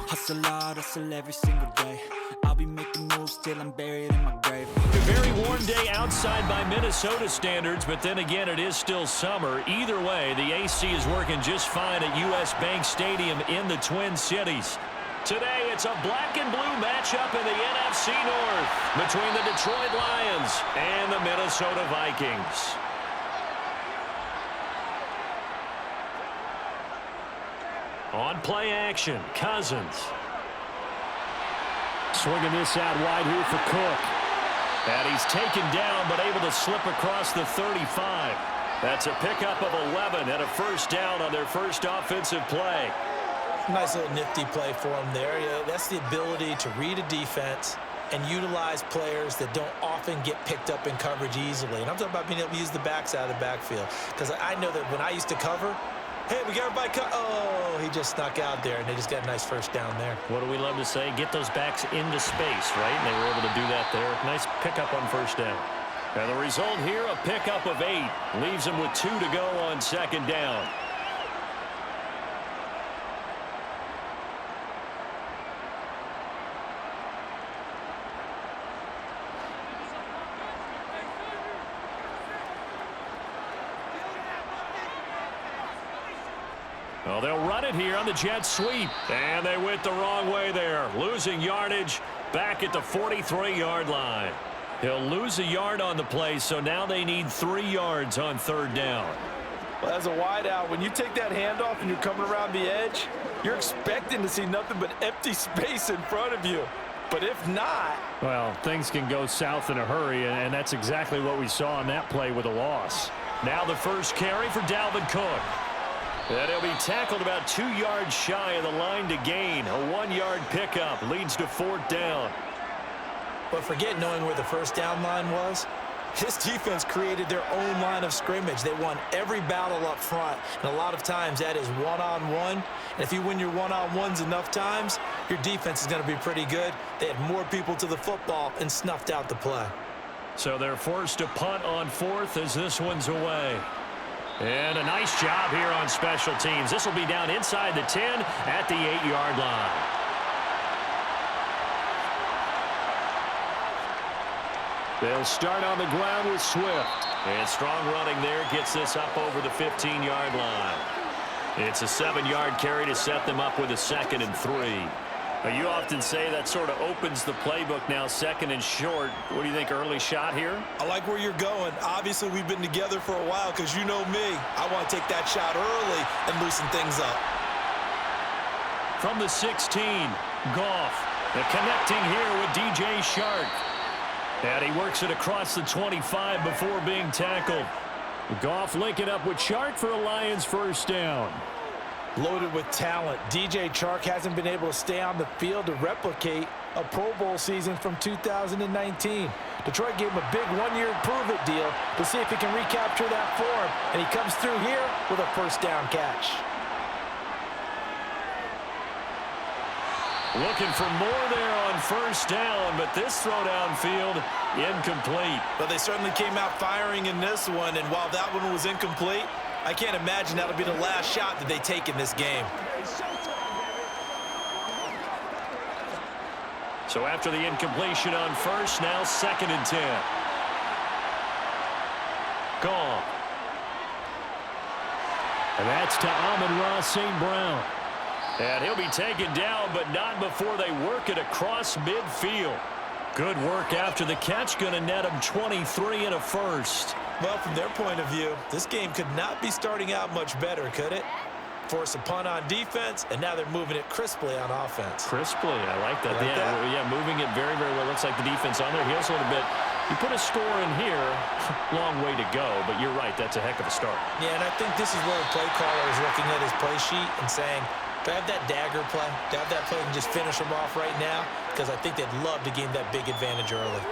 Hustle hard, hustle every single day. I'll be making moves till I'm buried in my grave. A very warm day outside by Minnesota standards, but then again, it is still summer. Either way, the AC is working just fine at US Bank Stadium in the Twin Cities. Today, it's a black and blue matchup in the NFC North between the Detroit Lions and the Minnesota Vikings. On play action, Cousins. Swinging this out wide here for Cook. And he's taken down, but able to slip across the 35. That's a pickup of 11 and a first down on their first offensive play. Nice little nifty play for him there. Yeah, that's the ability to read a defense and utilize players that don't often get picked up in coverage easily. And I'm talking about being able to use the backs out of the backfield. Because I know that when I used to cover, hey, we got everybody cut. Oh, he just snuck out there, and they just got a nice first down there. What do we love to say? Get those backs into space, right? And they were able to do that there. Nice pickup on first down. And the result here, a pickup of 8. Leaves them with 2 to go on second down. Well, they'll run it here on the jet sweep. And they went the wrong way there. Losing yardage back at the 43-yard line. He'll lose a yard on the play, so now they need 3 yards on third down. Well, as a wideout, when you take that handoff and you're coming around the edge, you're expecting to see nothing but empty space in front of you. But if not... Well, things can go south in a hurry, and that's exactly what we saw on that play with a loss. Now the first carry for Dalvin Cook. And he'll be tackled about 2 yards shy of the line to gain. A 1-yard pickup leads to fourth down. But forget knowing where the first down line was. This defense created their own line of scrimmage. They won every battle up front. And a lot of times that is one-on-one. And if you win your one-on-ones enough times, your defense is going to be pretty good. They had more people to the football and snuffed out the play. So they're forced to punt on fourth as this one's away. And a nice job here on special teams. This will be down inside the 10 at the 8-yard line. They'll start on the ground with Swift. And strong running there gets this up over the 15-yard line. It's a 7-yard carry to set them up with a 2nd and 3. You often say that sort of opens the playbook now, 2nd and short. What do you think, early shot here? I like where you're going. Obviously, we've been together for a while because you know me. I want to take that shot early and loosen things up. From the 16, Goff. The connecting here with DJ Shark. And he works it across the 25 before being tackled. Goff linking up with Shark for a Lions first down. Loaded with talent. DJ Chark hasn't been able to stay on the field to replicate a Pro Bowl season from 2019. Detroit gave him a big 1-year prove-it deal to see if he can recapture that form. And he comes through here with a first down catch. Looking for more there on first down, but this throw downfield incomplete. But they certainly came out firing in this one, and while that one was incomplete, I can't imagine that'll be the last shot that they take in this game. So after the incompletion on first, now 2nd and 10. Gone. And that's to Amon-Ra St. Brown. And he'll be taken down, but not before they work it across midfield. Good work after the catch, going to net him 23 and a first. Well, from their point of view, this game could not be starting out much better, could it? Force a punt on defense, and now they're moving it crisply on offense. Crisply, I like that. Yeah, moving it very, very well. Looks like the defense on their heels a little bit. You put a score in here, long way to go, but you're right, that's a heck of a start. Yeah, and I think this is where the play caller is looking at his play sheet and saying, do I have that dagger play? Do I have that play and just finish them off right now? Because I think they'd love to gain that big advantage early.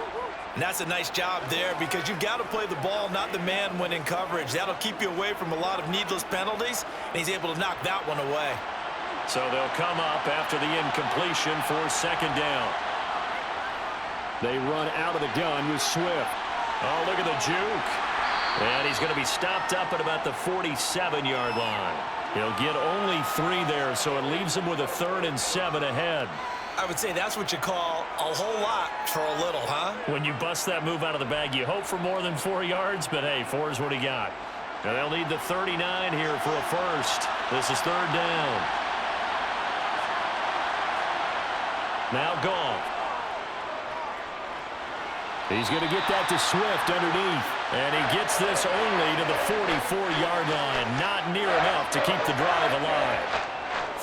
And that's a nice job there because you've got to play the ball, not the man when in coverage. That'll keep you away from a lot of needless penalties, and he's able to knock that one away. So they'll come up after the incompletion for 2nd down. They run out of the gun with Swift. Oh, look at the juke. And he's going to be stopped up at about the 47-yard line. He'll get only 3 there, so it leaves him with a 3rd and 7 ahead. I would say that's what you call a whole lot for a little, huh? When you bust that move out of the bag, you hope for more than 4 yards, but hey, 4 is what he got. And they'll need the 39 here for a first. This is 3rd down. Now Goff. He's going to get that to Swift underneath. And he gets this only to the 44-yard line. Not near enough to keep the drive alive.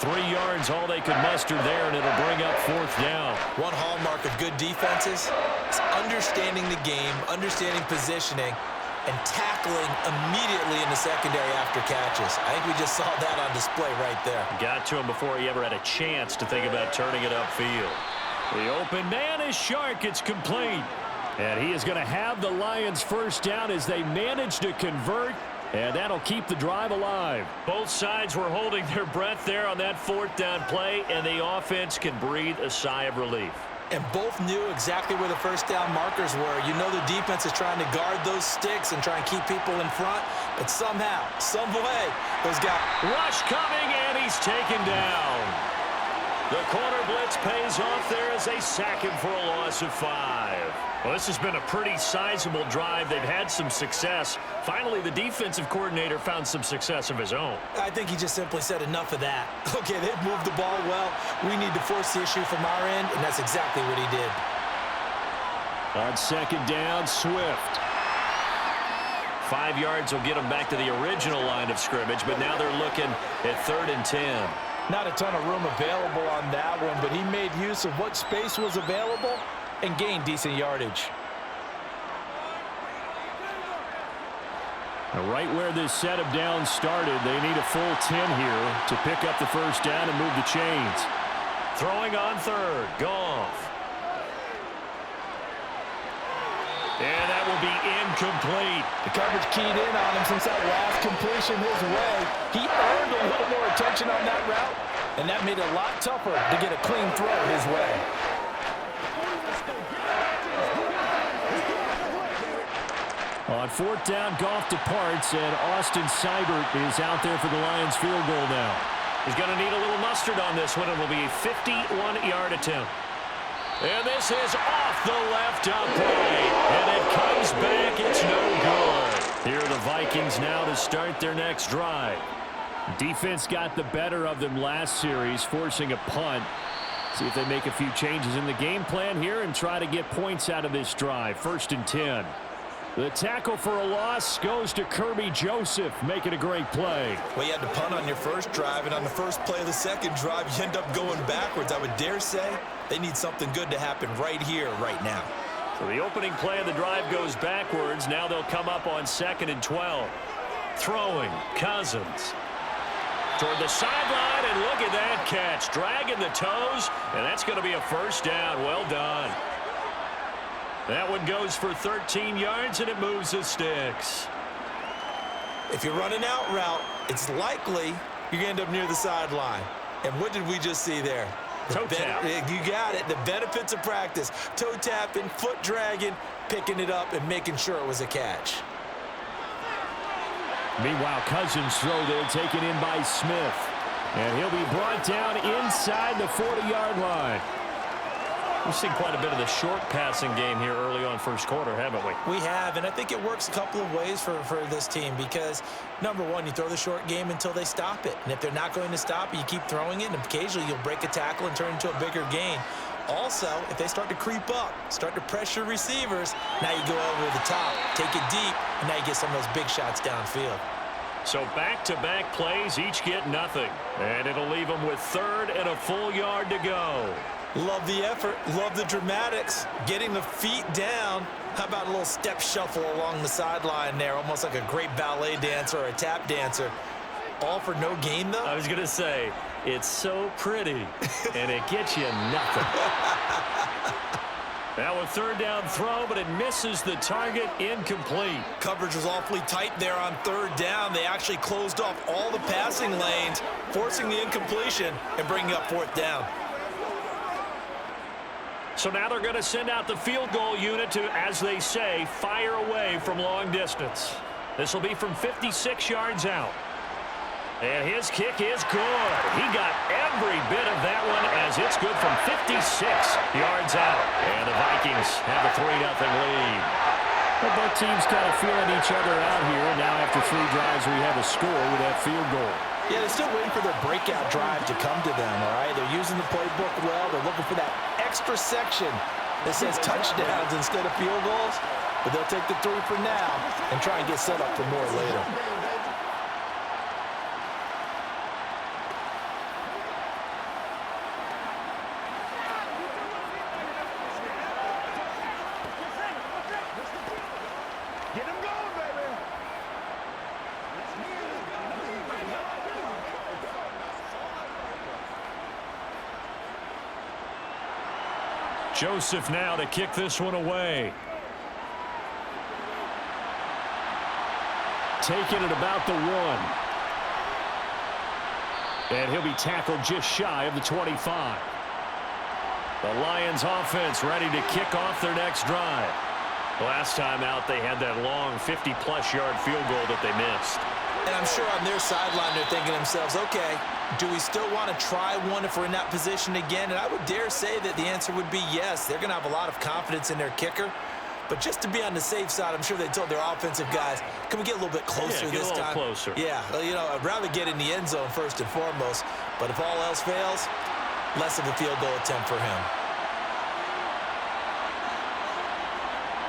3 yards, all they could muster there, and it'll bring up 4th down. One hallmark of good defenses is understanding the game, understanding positioning, and tackling immediately in the secondary after catches. I think we just saw that on display right there. Got to him before he ever had a chance to think about turning it upfield. The open man is Shark. It's complete. And he is going to have the Lions first down as they manage to convert, and that'll keep the drive alive. Both sides were holding their breath there on that 4th down play, and the offense can breathe a sigh of relief. And both knew exactly where the first down markers were. You know the defense is trying to guard those sticks and try and keep people in front, but somehow, some way, those guys... Rush coming, and he's taken down. The corner blitz pays off there as they sack him for a loss of 5. Well, this has been a pretty sizable drive. They've had some success. Finally, the defensive coordinator found some success of his own. I think he just simply said enough of that. Okay, they've moved the ball well. We need to force the issue from our end, and that's exactly what he did. On 2nd down, Swift. 5 yards will get them back to the original line of scrimmage, but now they're looking at 3rd and 10. Not a ton of room available on that one, but he made use of what space was available and gained decent yardage. Now, right where this set of downs started, they need a full 10 here to pick up the first down and move the chains. Throwing on 3rd, Goff. And that will be incomplete. The coverage keyed in on him since that last completion his way. He earned a little more attention on that route, and that made it a lot tougher to get a clean throw his way. On 4th down, Goff departs, and Austin Seibert is out there for the Lions field goal now. He's going to need a little mustard on this one. It will be a 51-yard attempt. And this is off the left upright, and it comes back. It's no good. Here are the Vikings now to start their next drive. Defense got the better of them last series, forcing a punt. See if they make a few changes in the game plan here and try to get points out of this drive. 1st and 10. The tackle for a loss goes to Kirby Joseph, making a great play. Well, you had to punt on your first drive, and on the first play of the second drive, you end up going backwards. I would dare say they need something good to happen right here, right now. So the opening play of the drive goes backwards. Now they'll come up on 2nd and 12. Throwing, Cousins. Toward the sideline, and look at that catch. Dragging the toes, and that's going to be a first down. Well done. That one goes for 13 yards, and it moves the sticks. If you're running out route, it's likely you're going to end up near the sideline. And what did we just see there? Toe tap. You got it. The benefits of practice. Toe tapping, foot dragging, picking it up, and making sure it was a catch. Meanwhile, Cousins' throw there taken in by Smith. And he'll be brought down inside the 40-yard line. We've seen quite a bit of the short passing game here early on first quarter, haven't we? We have, and I think it works a couple of ways for this team because, number one, you throw the short game until they stop it. And if they're not going to stop it, you keep throwing it, and occasionally you'll break a tackle and turn it into a bigger gain. Also, if they start to creep up, start to pressure receivers, now you go over the top, take it deep, and now you get some of those big shots downfield. So back-to-back plays, each get nothing. And it'll leave them with 3rd and a full yard to go. Love the effort, love the dramatics, getting the feet down. How about a little step shuffle along the sideline there, almost like a great ballet dancer or a tap dancer. All for no gain, though? I was going to say, it's so pretty, and it gets you nothing. Now a 3rd down throw, but it misses the target, incomplete. Coverage was awfully tight there on 3rd down. They actually closed off all the passing lanes, forcing the incompletion and bringing up 4th down. So now they're going to send out the field goal unit to, as they say, fire away from long distance. This will be from 56 yards out. And his kick is good. He got every bit of that one as it's good from 56 yards out. And the Vikings have a 3-0 lead. Well, both teams kind of feeling each other out here. Now after 3 drives, we have a score with that field goal. Yeah, they're still waiting for their breakout drive to come to them, all right? They're using the playbook well. They're looking for that extra section that says touchdowns instead of field goals. But they'll take the 3 for now and try and get set up for more later. Get him going, baby. Joseph now to kick this one away. Taking it about the 1. And he'll be tackled just shy of the 25. The Lions offense ready to kick off their next drive. Last time out, they had that long 50-plus yard field goal that they missed. And I'm sure on their sideline they're thinking to themselves, okay, do we still want to try one if we're in that position again? And I would dare say that the answer would be yes. They're going to have a lot of confidence in their kicker. But just to be on the safe side, I'm sure they told their offensive guys, can we get a little bit closer this time? Closer. Yeah, well, you know, I'd rather get in the end zone first and foremost. But if all else fails, less of a field goal attempt for him.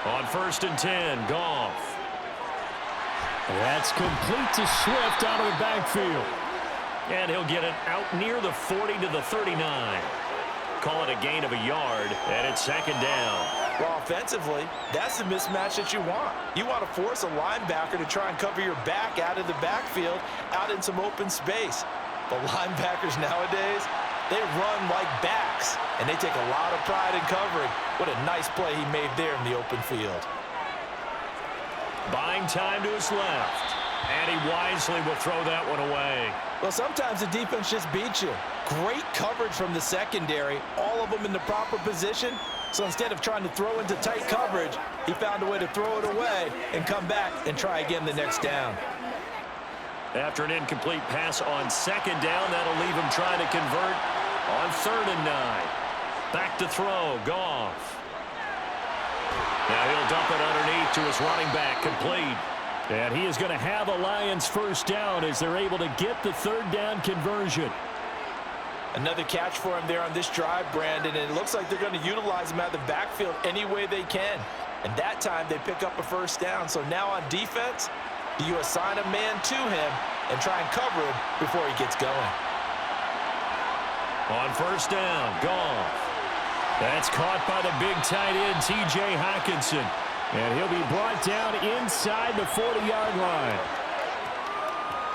On 1st and 10, Goff. That's complete to Swift out of the backfield. And he'll get it out near the 40 to the 39. Call it a gain of a yard, and it's 2nd down. Well, offensively, that's the mismatch that you want. You want to force a linebacker to try and cover your back out of the backfield, out in some open space. But linebackers nowadays, they run like backs, and they take a lot of pride in covering. What a nice play he made there in the open field. Buying time to his left. And he wisely will throw that one away. Well, sometimes the defense just beats you. Great coverage from the secondary, all of them in the proper position. So instead of trying to throw into tight coverage, he found a way to throw it away and come back and try again the next down. After an incomplete pass on 2nd down, that'll leave him trying to convert on 3rd and 9. Back to throw, Goff. Now he'll dump it underneath to his running back, complete. And he is going to have a Lions 1st down as they're able to get the 3rd down conversion. Another catch for him there on this drive, Brandon, and it looks like they're going to utilize him out of the backfield any way they can. And that time they pick up a 1st down. So now on defense, do you assign a man to him and try and cover him before he gets going? On 1st down, Goff. That's caught by the big tight end, T.J. Hockenson. And he'll be brought down inside the 40-yard line.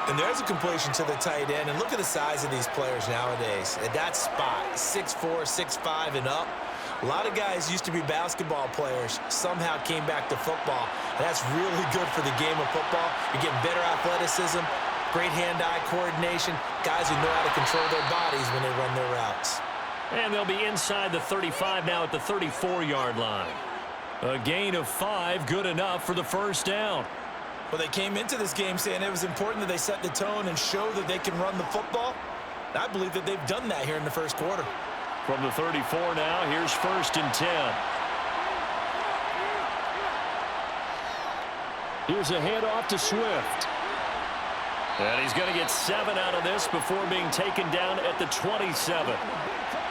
And there's a completion to the tight end. And look at the size of these players nowadays. At that spot, 6'4", 6'5", and up. A lot of guys used to be basketball players, somehow came back to football. And that's really good for the game of football. You're getting better athleticism, great hand-eye coordination, guys who know how to control their bodies when they run their routes. And they'll be inside the 35 now at the 34-yard line. A gain of 5, good enough for the 1st down. Well, they came into this game saying it was important that they set the tone and show that they can run the football. And I believe that they've done that here in the 1st quarter. From the 34 now, here's 1st and 10. Here's a handoff to Swift. And he's going to get 7 out of this before being taken down at the 27.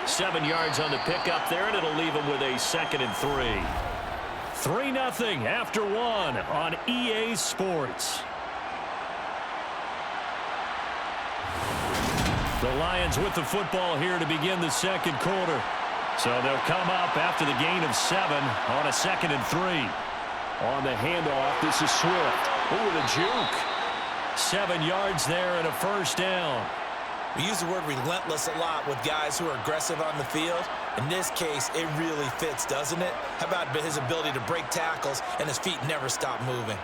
7 yards on the pickup there, and it'll leave him with a 2nd and 3. 3-0 after 1 on EA Sports. The Lions with the football here to begin the 2nd quarter. So they'll come up after the gain of 7 on a 2nd and 3. On the handoff, this is Swift. Ooh, the juke. 7 yards there and a 1st down. We use the word relentless a lot with guys who are aggressive on the field. In this case, it really fits, doesn't it? How about his ability to break tackles and his feet never stop moving?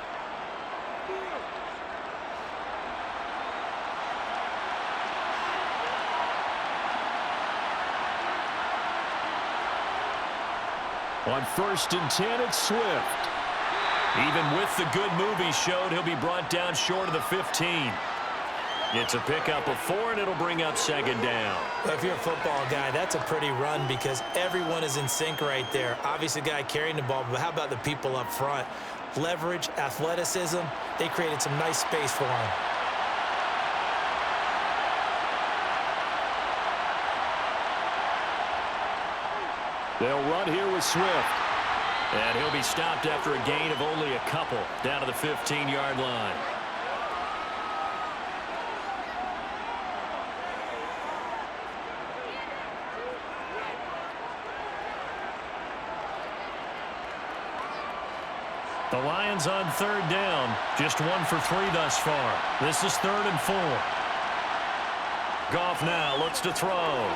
On 1st and 10, it's Swift. Even with the good move he showed, he'll be brought down short of the 15. It's a pickup of 4, and it'll bring up 2nd down. Well, if you're a football guy, that's a pretty run because everyone is in sync right there. Obviously, the guy carrying the ball, but how about the people up front? Leverage, athleticism, they created some nice space for him. They'll run here with Swift. And he'll be stopped after a gain of only a couple down to the 15-yard line. The Lions on 3rd down. Just 1 for 3 thus far. This is 3rd and 4. Goff now looks to throw.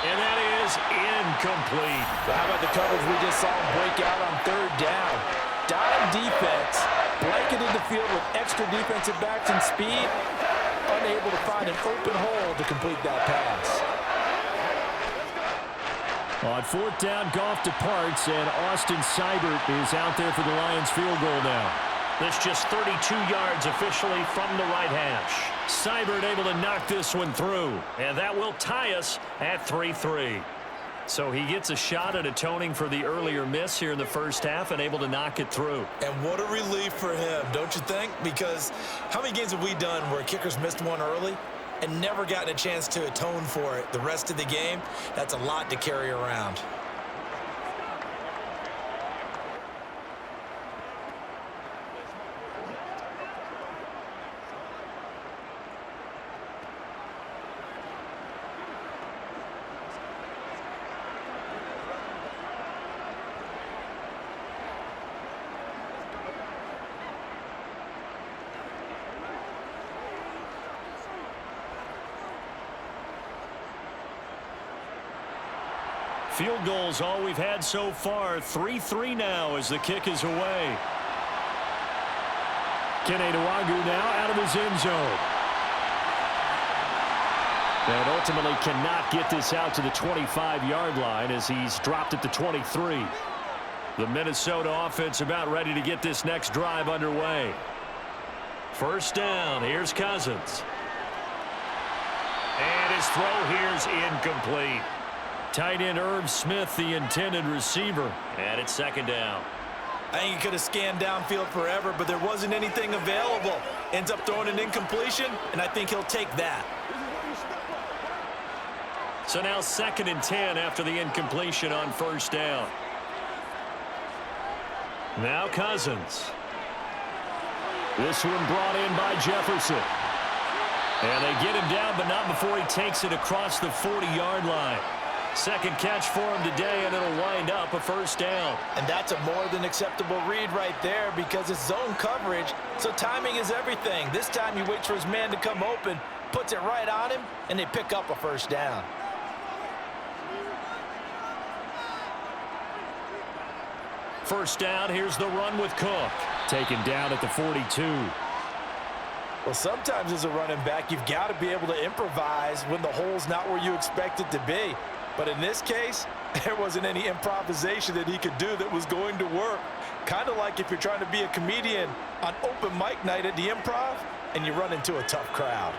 And that is incomplete. How about the coverage we just saw him break out on 3rd down? Dime defense, blanketed the field with extra defensive backs and speed, unable to find an open hole to complete that pass. On 4th down, Goff departs, and Austin Seibert is out there for the Lions field goal now. This just 32 yards officially from the right hash. Seibert able to knock this one through, and that will tie us at 3-3. So he gets a shot at atoning for the earlier miss here in the first half and able to knock it through. And what a relief for him, don't you think? Because how many games have we done where kickers missed one early and never gotten a chance to atone for it the rest of the game? That's a lot to carry around. Field goals all we've had so far. 3-3 now as the kick is away. Keneduagu now out of his end zone. And ultimately cannot get this out to the 25-yard line as he's dropped at the 23. The Minnesota offense about ready to get this next drive underway. 1st down. Here's Cousins. And his throw here's incomplete. Tight end Irv Smith, the intended receiver. And it's 2nd down. I think he could have scanned downfield forever, but there wasn't anything available. Ends up throwing an incompletion, and I think he'll take that. So now 2nd and 10 after the incompletion on 1st down. Now Cousins. This one brought in by Jefferson. And they get him down, but not before he takes it across the 40-yard line. 2nd catch for him today, and it'll wind up a 1st down. And that's a more than acceptable read right there because it's zone coverage, so timing is everything. This time he waits for his man to come open, puts it right on him, and they pick up a 1st down. First down, here's the run with Cook. Taken down at the 42. Well, sometimes as a running back, you've got to be able to improvise when the hole's not where you expect it to be. But in this case, there wasn't any improvisation that he could do that was going to work. Kind of like if you're trying to be a comedian on open mic night at the Improv and you run into a tough crowd.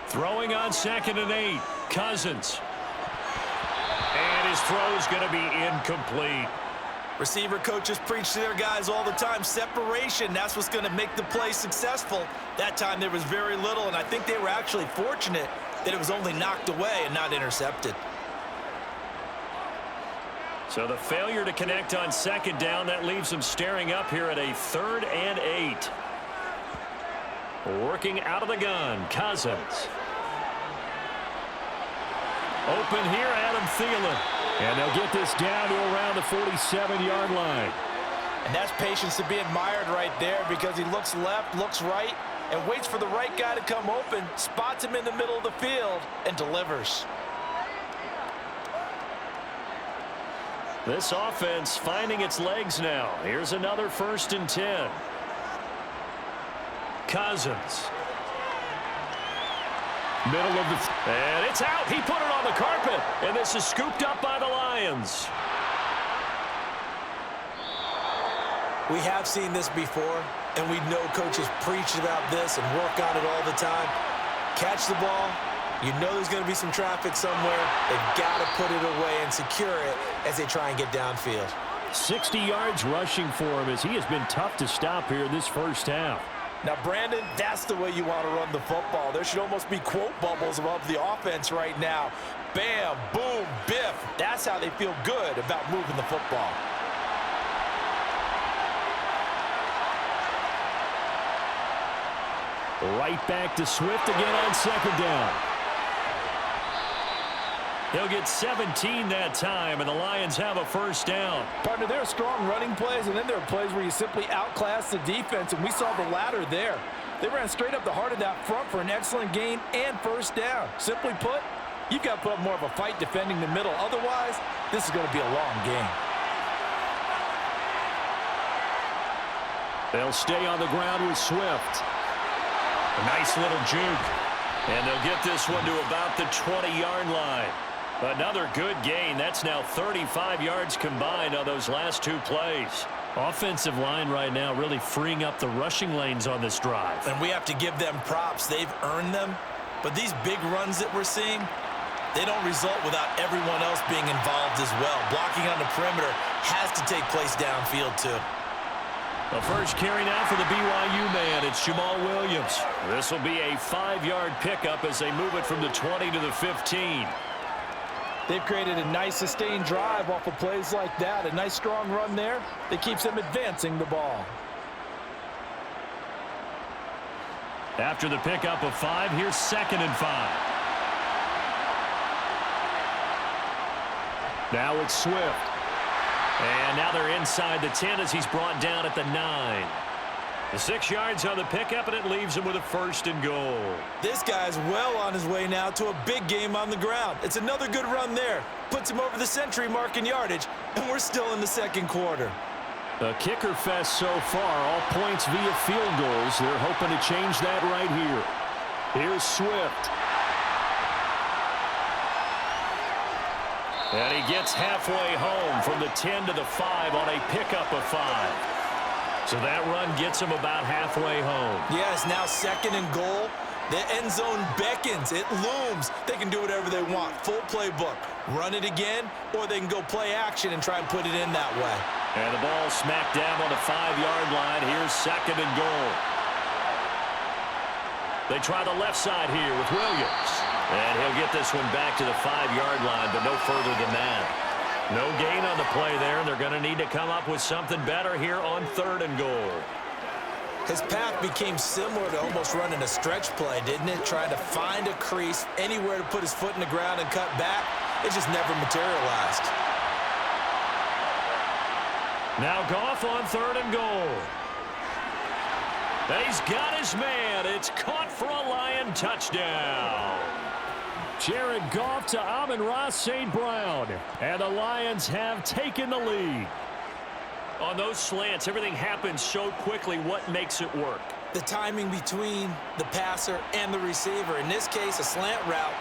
Throwing on 2nd and 8. Cousins. And his throw's going to be incomplete. Receiver coaches preach to their guys all the time. Separation, that's what's going to make the play successful. That time there was very little, and I think they were actually fortunate that it was only knocked away and not intercepted. So the failure to connect on 2nd down, that leaves them staring up here at a 3rd and 8. Working out of the gun, Cousins. Open here, Adam Thielen. And they'll get this down to around the 47-yard line. And that's patience to be admired right there because he looks left, looks right, and waits for the right guy to come open, spots him in the middle of the field, and delivers. This offense finding its legs now. Here's another 1st and 10. Cousins. Middle of the And it's out. He put it on the carpet. And this is scooped up by the Lions. We have seen this before, and we know coaches preach about this and work on it all the time. Catch the ball. You know there's going to be some traffic somewhere. They've got to put it away and secure it as they try and get downfield. 60 yards rushing for him as he has been tough to stop here this first half. Now, Brandon, that's the way you want to run the football. There should almost be quote bubbles above the offense right now. Bam, boom, biff. That's how they feel good about moving the football. Right back to Swift again on second down. He'll get 17 that time, and the Lions have a first down. Partner, there are strong running plays, and then there are plays where you simply outclass the defense, and we saw the latter there. They ran straight up the heart of that front for an excellent gain and first down. Simply put, you've got to put up more of a fight defending the middle. Otherwise, this is going to be a long game. They'll stay on the ground with Swift. A nice little juke. And they'll get this one to about the 20-yard line. Another good gain. That's now 35 yards combined on those last two plays. Offensive line right now really freeing up the rushing lanes on this drive. And we have to give them props. They've earned them. But these big runs that we're seeing, they don't result without everyone else being involved as well. Blocking on the perimeter has to take place downfield too. The first carry now for the BYU man. It's Jamal Williams. This will be a 5-yard pickup as they move it from the 20 to the 15. They've created a nice sustained drive off of plays like that. A nice strong run there that keeps them advancing the ball. After the pickup of 5, here's 2nd and 5. Now it's Swift. And now they're inside the 10 as he's brought down at the 9. The 6 yards on the pickup, and it leaves him with a 1st and goal. This guy's well on his way now to a big game on the ground. It's another good run there. Puts him over the century mark in yardage, and we're still in the second quarter. A kicker fest so far, all points via field goals. They're hoping to change that right here. Here's Swift. And he gets halfway home from the 10 to the 5 on a pickup of 5. So that run gets him about halfway home. Yes, now 2nd and goal. The end zone beckons. It looms. They can do whatever they want. Full playbook. Run it again, or they can go play action and try and put it in that way. And the ball smack dab on the 5-yard line. Here's 2nd and goal. They try the left side here with Williams. And he'll get this one back to the 5-yard line, but no further than that. No gain on the play there, and they're going to need to come up with something better here on 3rd and goal. His path became similar to almost running a stretch play, didn't it? Trying to find a crease, anywhere to put his foot in the ground and cut back. It just never materialized. Now Goff on 3rd and goal. And he's got his man. It's caught for a Lion touchdown. Jared Goff to Amon-Ra St. Brown. And the Lions have taken the lead. On those slants, everything happens so quickly. What makes it work? The timing between the passer and the receiver. In this case, a slant route.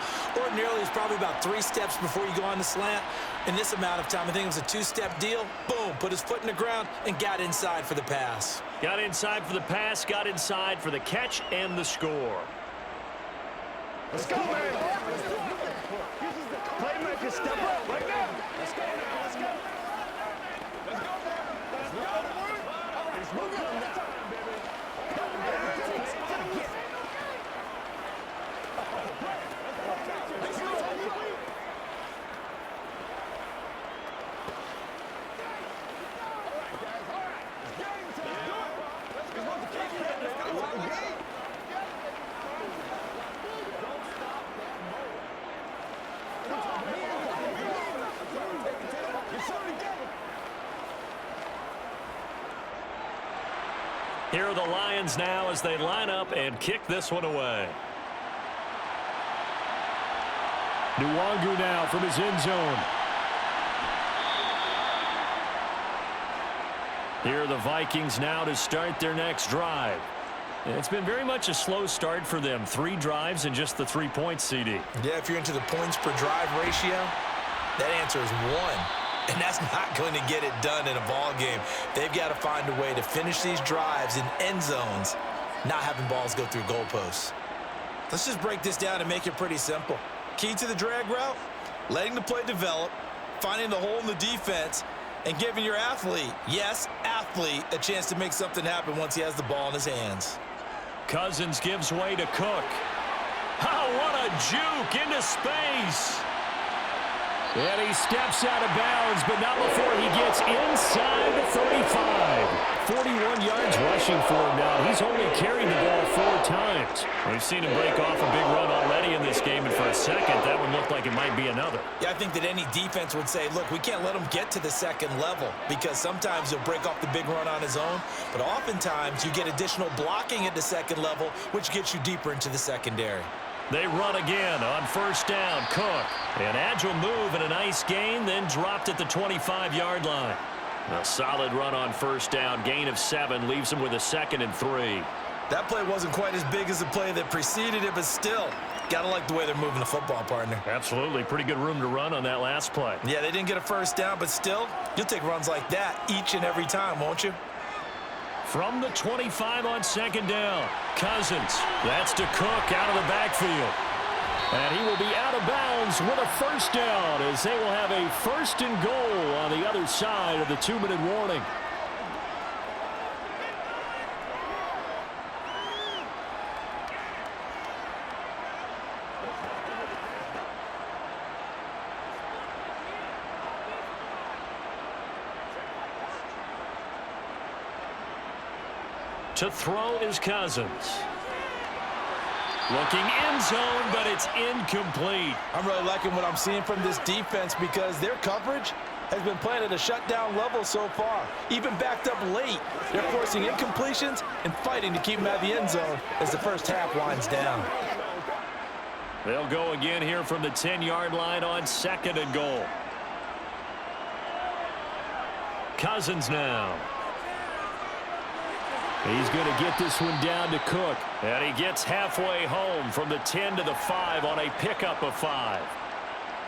Ordinarily, it's probably about 3 steps before you go on the slant. In this amount of time, I think it was a 2-step deal. Boom, put his foot in the ground and got inside for the pass. Got inside for the pass, got inside for the catch and the score. Let's go, man. Playmaker, step up right now. Let's go now. Let's go. Let's go. Let's go. Let's move it on that time, baby. Here are the Lions now as they line up and kick this one away. Nwangu now from his end zone. Here are the Vikings now to start their next drive. It's been very much a slow start for them. 3 drives and just the 3 points, CD. Yeah, if you're into the points per drive ratio, that answer is 1. And that's not going to get it done in a ball game. They've got to find a way to finish these drives in end zones, not having balls go through goalposts. Let's just break this down and make it pretty simple. Key to the drag route, letting the play develop, finding the hole in the defense, and giving your athlete, yes, athlete, a chance to make something happen once he has the ball in his hands. Cousins gives way to Cook. Oh, what a juke into space. And he steps out of bounds, but not before he gets inside the 35. 41 yards rushing for him now. He's only carried the ball 4 times. We've seen him break off a big run already in this game, and for a second, that one looked like it might be another. Yeah, I think that any defense would say, look, we can't let him get to the second level because sometimes he'll break off the big run on his own, but oftentimes you get additional blocking at the second level, which gets you deeper into the secondary. They run again on first down. Cook. An agile move and a nice gain, then dropped at the 25-yard line. A solid run on first down. Gain of 7 leaves him with a 2nd and 3. That play wasn't quite as big as the play that preceded it, but still, gotta like the way they're moving the football, partner. Absolutely. Pretty good room to run on that last play. Yeah, they didn't get a first down, but still, you'll take runs like that each and every time, won't you? From the 25 on 2nd down. Cousins. That's to Cook out of the backfield. And he will be out of bounds with a first down as they will have a 1st and goal on the other side of the 2-minute warning. To throw is Cousins. Looking end zone, but it's incomplete. I'm really liking what I'm seeing from this defense because their coverage has been playing at a shutdown level so far. Even backed up late, they're forcing incompletions and fighting to keep them out of the end zone as the first half winds down. They'll go again here from the 10-yard line on 2nd and goal. Cousins now. He's going to get this one down to Cook. And he gets halfway home from the 10 to the 5 on a pickup of 5.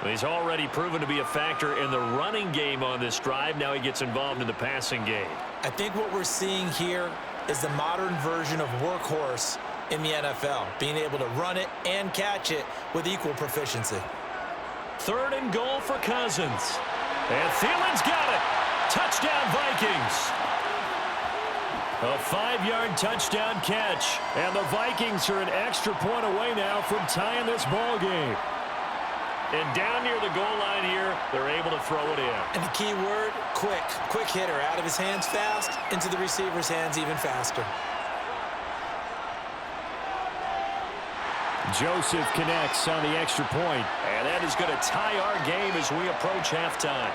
He's already proven to be a factor in the running game on this drive. Now he gets involved in the passing game. I think what we're seeing here is the modern version of workhorse in the NFL, being able to run it and catch it with equal proficiency. 3rd and goal for Cousins. And Thielen's got it. Touchdown, Vikings. A 5-yard touchdown catch. And the Vikings are an extra point away now from tying this ball game. And down near the goal line here, they're able to throw it in. And the key word, quick. Quick hitter. Out of his hands fast, into the receiver's hands even faster. Joseph connects on the extra point. And that is going to tie our game as we approach halftime.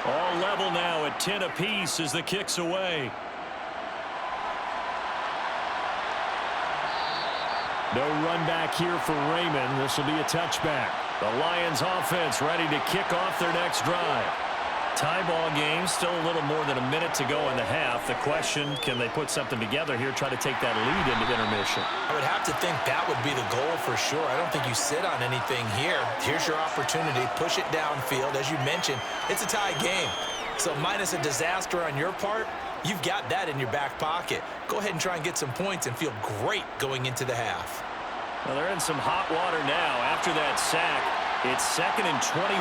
All level now at 10 apiece as the kick's away. No run back here for Raymond. This will be a touchback. The Lions offense ready to kick off their next drive. Tie ball game, still a little more than a minute to go in the half. The question, can they put something together here, try to take that lead into intermission? I would have to think that would be the goal for sure. I don't think you sit on anything here. Here's your opportunity. Push it downfield. As you mentioned, it's a tie game. So minus a disaster on your part, you've got that in your back pocket. Go ahead and try and get some points and feel great going into the half. Well, they're in some hot water now. After that sack, it's 2nd and 21.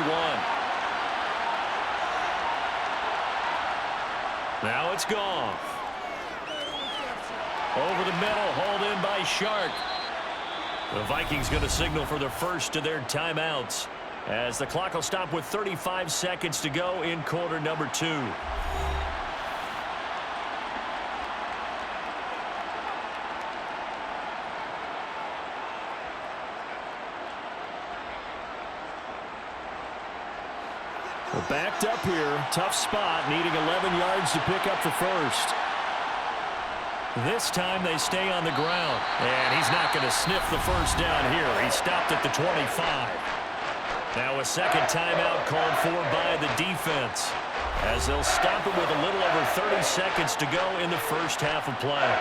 Now it's gone. Over the middle, hauled in by Shark. The Vikings going to signal for the first of their timeouts as the clock will stop with 35 seconds to go in quarter number 2. Well, backed up here. Tough spot, needing 11 yards to pick up the first. This time they stay on the ground. And he's not going to sniff the first down here. He stopped at the 25. Now a second timeout called for by the defense, as they'll stop it with a little over 30 seconds to go in the first half of play.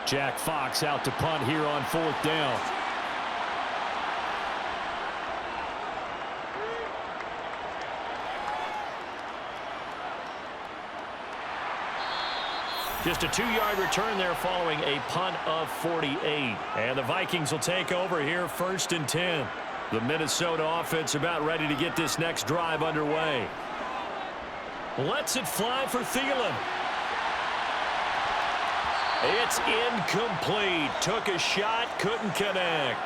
Jack Fox out to punt here on 4th down. Just a 2-yard return there following a punt of 48. And the Vikings will take over here 1st and 10. The Minnesota offense about ready to get this next drive underway. Lets it fly for Thielen. It's incomplete. Took a shot, couldn't connect.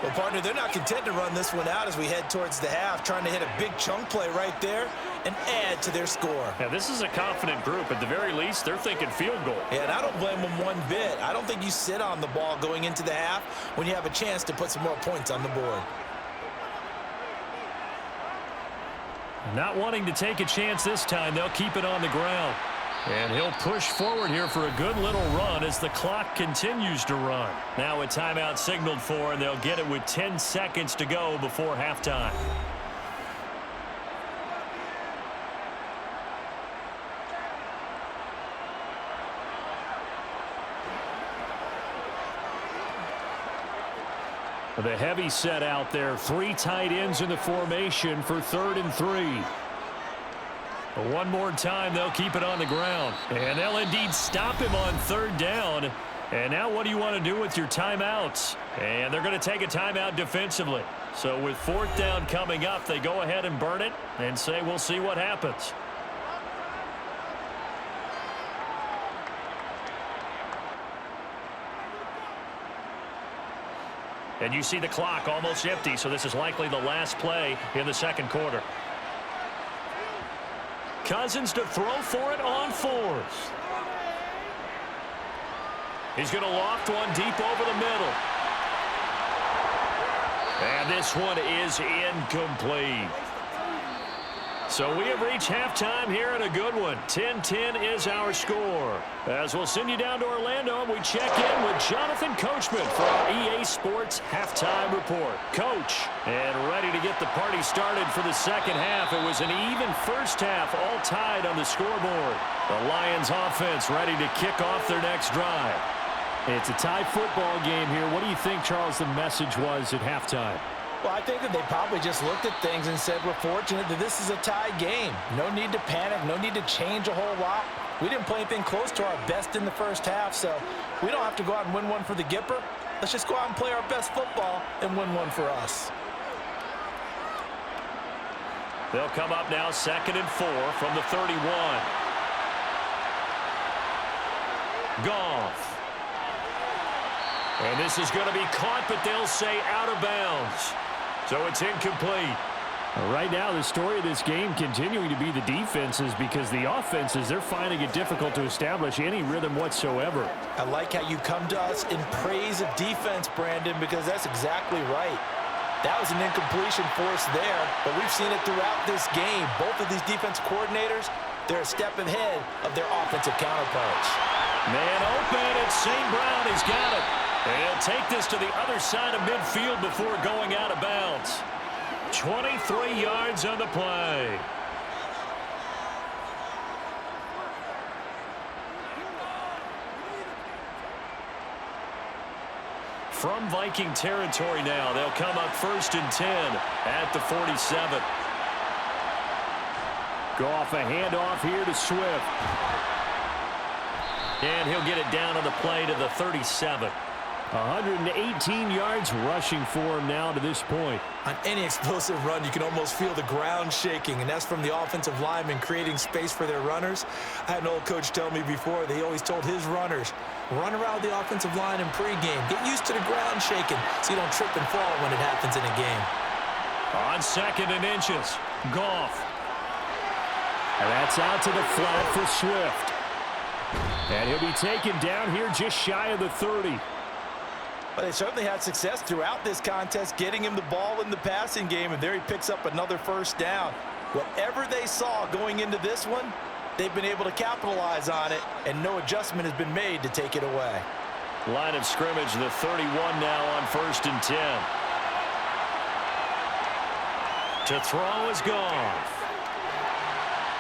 Well, partner, they're not content to run this one out as we head towards the half, trying to hit a big chunk play right there and add to their score. Yeah, this is a confident group. At the very least, they're thinking field goal. Yeah, and I don't blame them one bit. I don't think you sit on the ball going into the half when you have a chance to put some more points on the board. Not wanting to take a chance this time, they'll keep it on the ground. And he'll push forward here for a good little run as the clock continues to run. Now a timeout signaled for, and they'll get it with 10 seconds to go before halftime. The heavy set out there. 3 tight ends in the formation for 3rd and 3. One more time, they'll keep it on the ground. And they'll indeed stop him on 3rd down. And now what do you want to do with your timeouts? And they're going to take a timeout defensively. So with 4th down coming up, they go ahead and burn it and say we'll see what happens. And you see the clock almost empty, so this is likely the last play in the second quarter. Cousins to throw for it on 4th. He's going to loft one deep over the middle. And this one is incomplete. So we have reached halftime here in a good one. 10-10 is our score. As we'll send you down to Orlando, and we check in with Jonathan Coachman for our EA Sports Halftime Report. Coach, and ready to get the party started for the second half. It was an even first half, all tied on the scoreboard. The Lions offense ready to kick off their next drive. It's a tie football game here. What do you think, Charles, the message was at halftime? Well, I think that they probably just looked at things and said, we're fortunate that this is a tie game. No need to panic, no need to change a whole lot. We didn't play anything close to our best in the first half, so we don't have to go out and win one for the Gipper. Let's just go out and play our best football and win one for us. They'll come up now 2nd and 4 from the 31. Goff. And this is going to be caught, but they'll say out of bounds. So it's incomplete. Right now, the story of this game continuing to be the defenses, because the offenses, they're finding it difficult to establish any rhythm whatsoever. I like how you come to us in praise of defense, Brandon, because that's exactly right. That was an incompletion force there, but we've seen it throughout this game. Both of these defense coordinators, they're a step ahead of their offensive counterparts. Man open, it's St. Brown. He's got it. And he'll take this to the other side of midfield before going out of bounds. 23 yards on the play. From Viking territory now, they'll come up 1st and 10 at the 47. Goff, a handoff here to Swift. And he'll get it down on the play to the 37. 118 yards rushing for him now to this point. On any explosive run, you can almost feel the ground shaking, and that's from the offensive linemen creating space for their runners. I had an old coach tell me before, they always told his runners, run around the offensive line in pregame. Get used to the ground shaking so you don't trip and fall when it happens in a game. On 2nd and inches, Goff. And that's out to the flat for Swift. And he'll be taken down here just shy of the 30. But they certainly had success throughout this contest, getting him the ball in the passing game, and there he picks up another first down. Whatever they saw going into this one, they've been able to capitalize on it, and no adjustment has been made to take it away. Line of scrimmage, the 31 now on 1st and 10. To throw is Goff.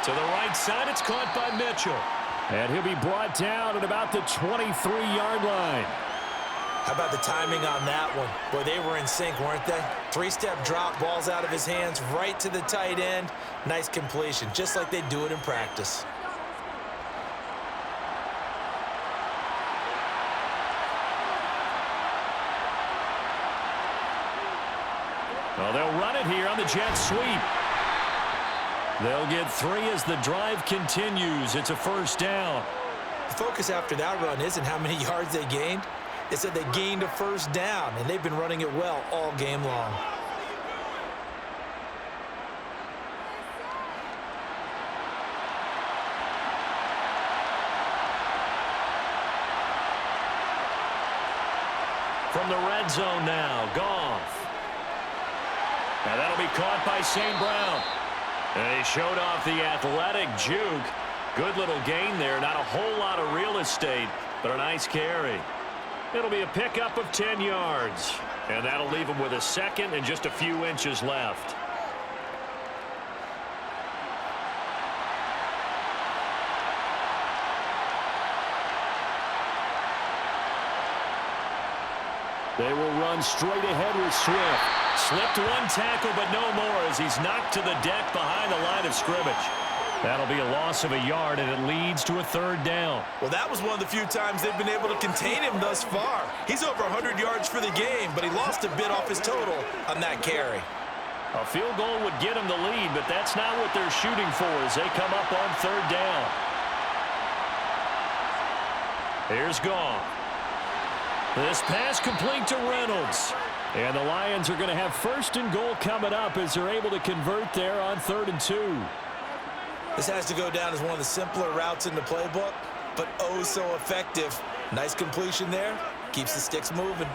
To the right side, it's caught by Mitchell. And he'll be brought down at about the 23-yard line. How about the timing on that one? Boy, they were in sync, weren't they? 3-step drop, balls out of his hands, right to the tight end. Nice completion, just like they do it in practice. Well, they'll run it here on the jet sweep. They'll get 3 as the drive continues. It's a first down. The focus after that run isn't how many yards they gained. It said they gained a first down, and they've been running it well all game long. From the red zone now, Goff. Now that'll be caught by St. Brown. And he showed off the athletic juke. Good little gain there. Not a whole lot of real estate, but a nice carry. It'll be a pickup of 10 yards. And that'll leave him with a second and just a few inches left. They will run straight ahead with Swift. Slipped one tackle, but no more as he's knocked to the deck behind the line of scrimmage. That'll be a loss of a yard, and it leads to a third down. Well, that was one of the few times they've been able to contain him thus far. He's over 100 yards for the game, but he lost a bit off his total on that carry. A field goal would get him the lead, but that's not what they're shooting for as they come up on third down. Here's Goff. This pass complete to Reynolds. And the Lions are going to have 1st and goal coming up as they're able to convert there on 3rd and 2. This has to go down as one of the simpler routes in the playbook, but oh so effective. Nice completion there. Keeps the sticks moving.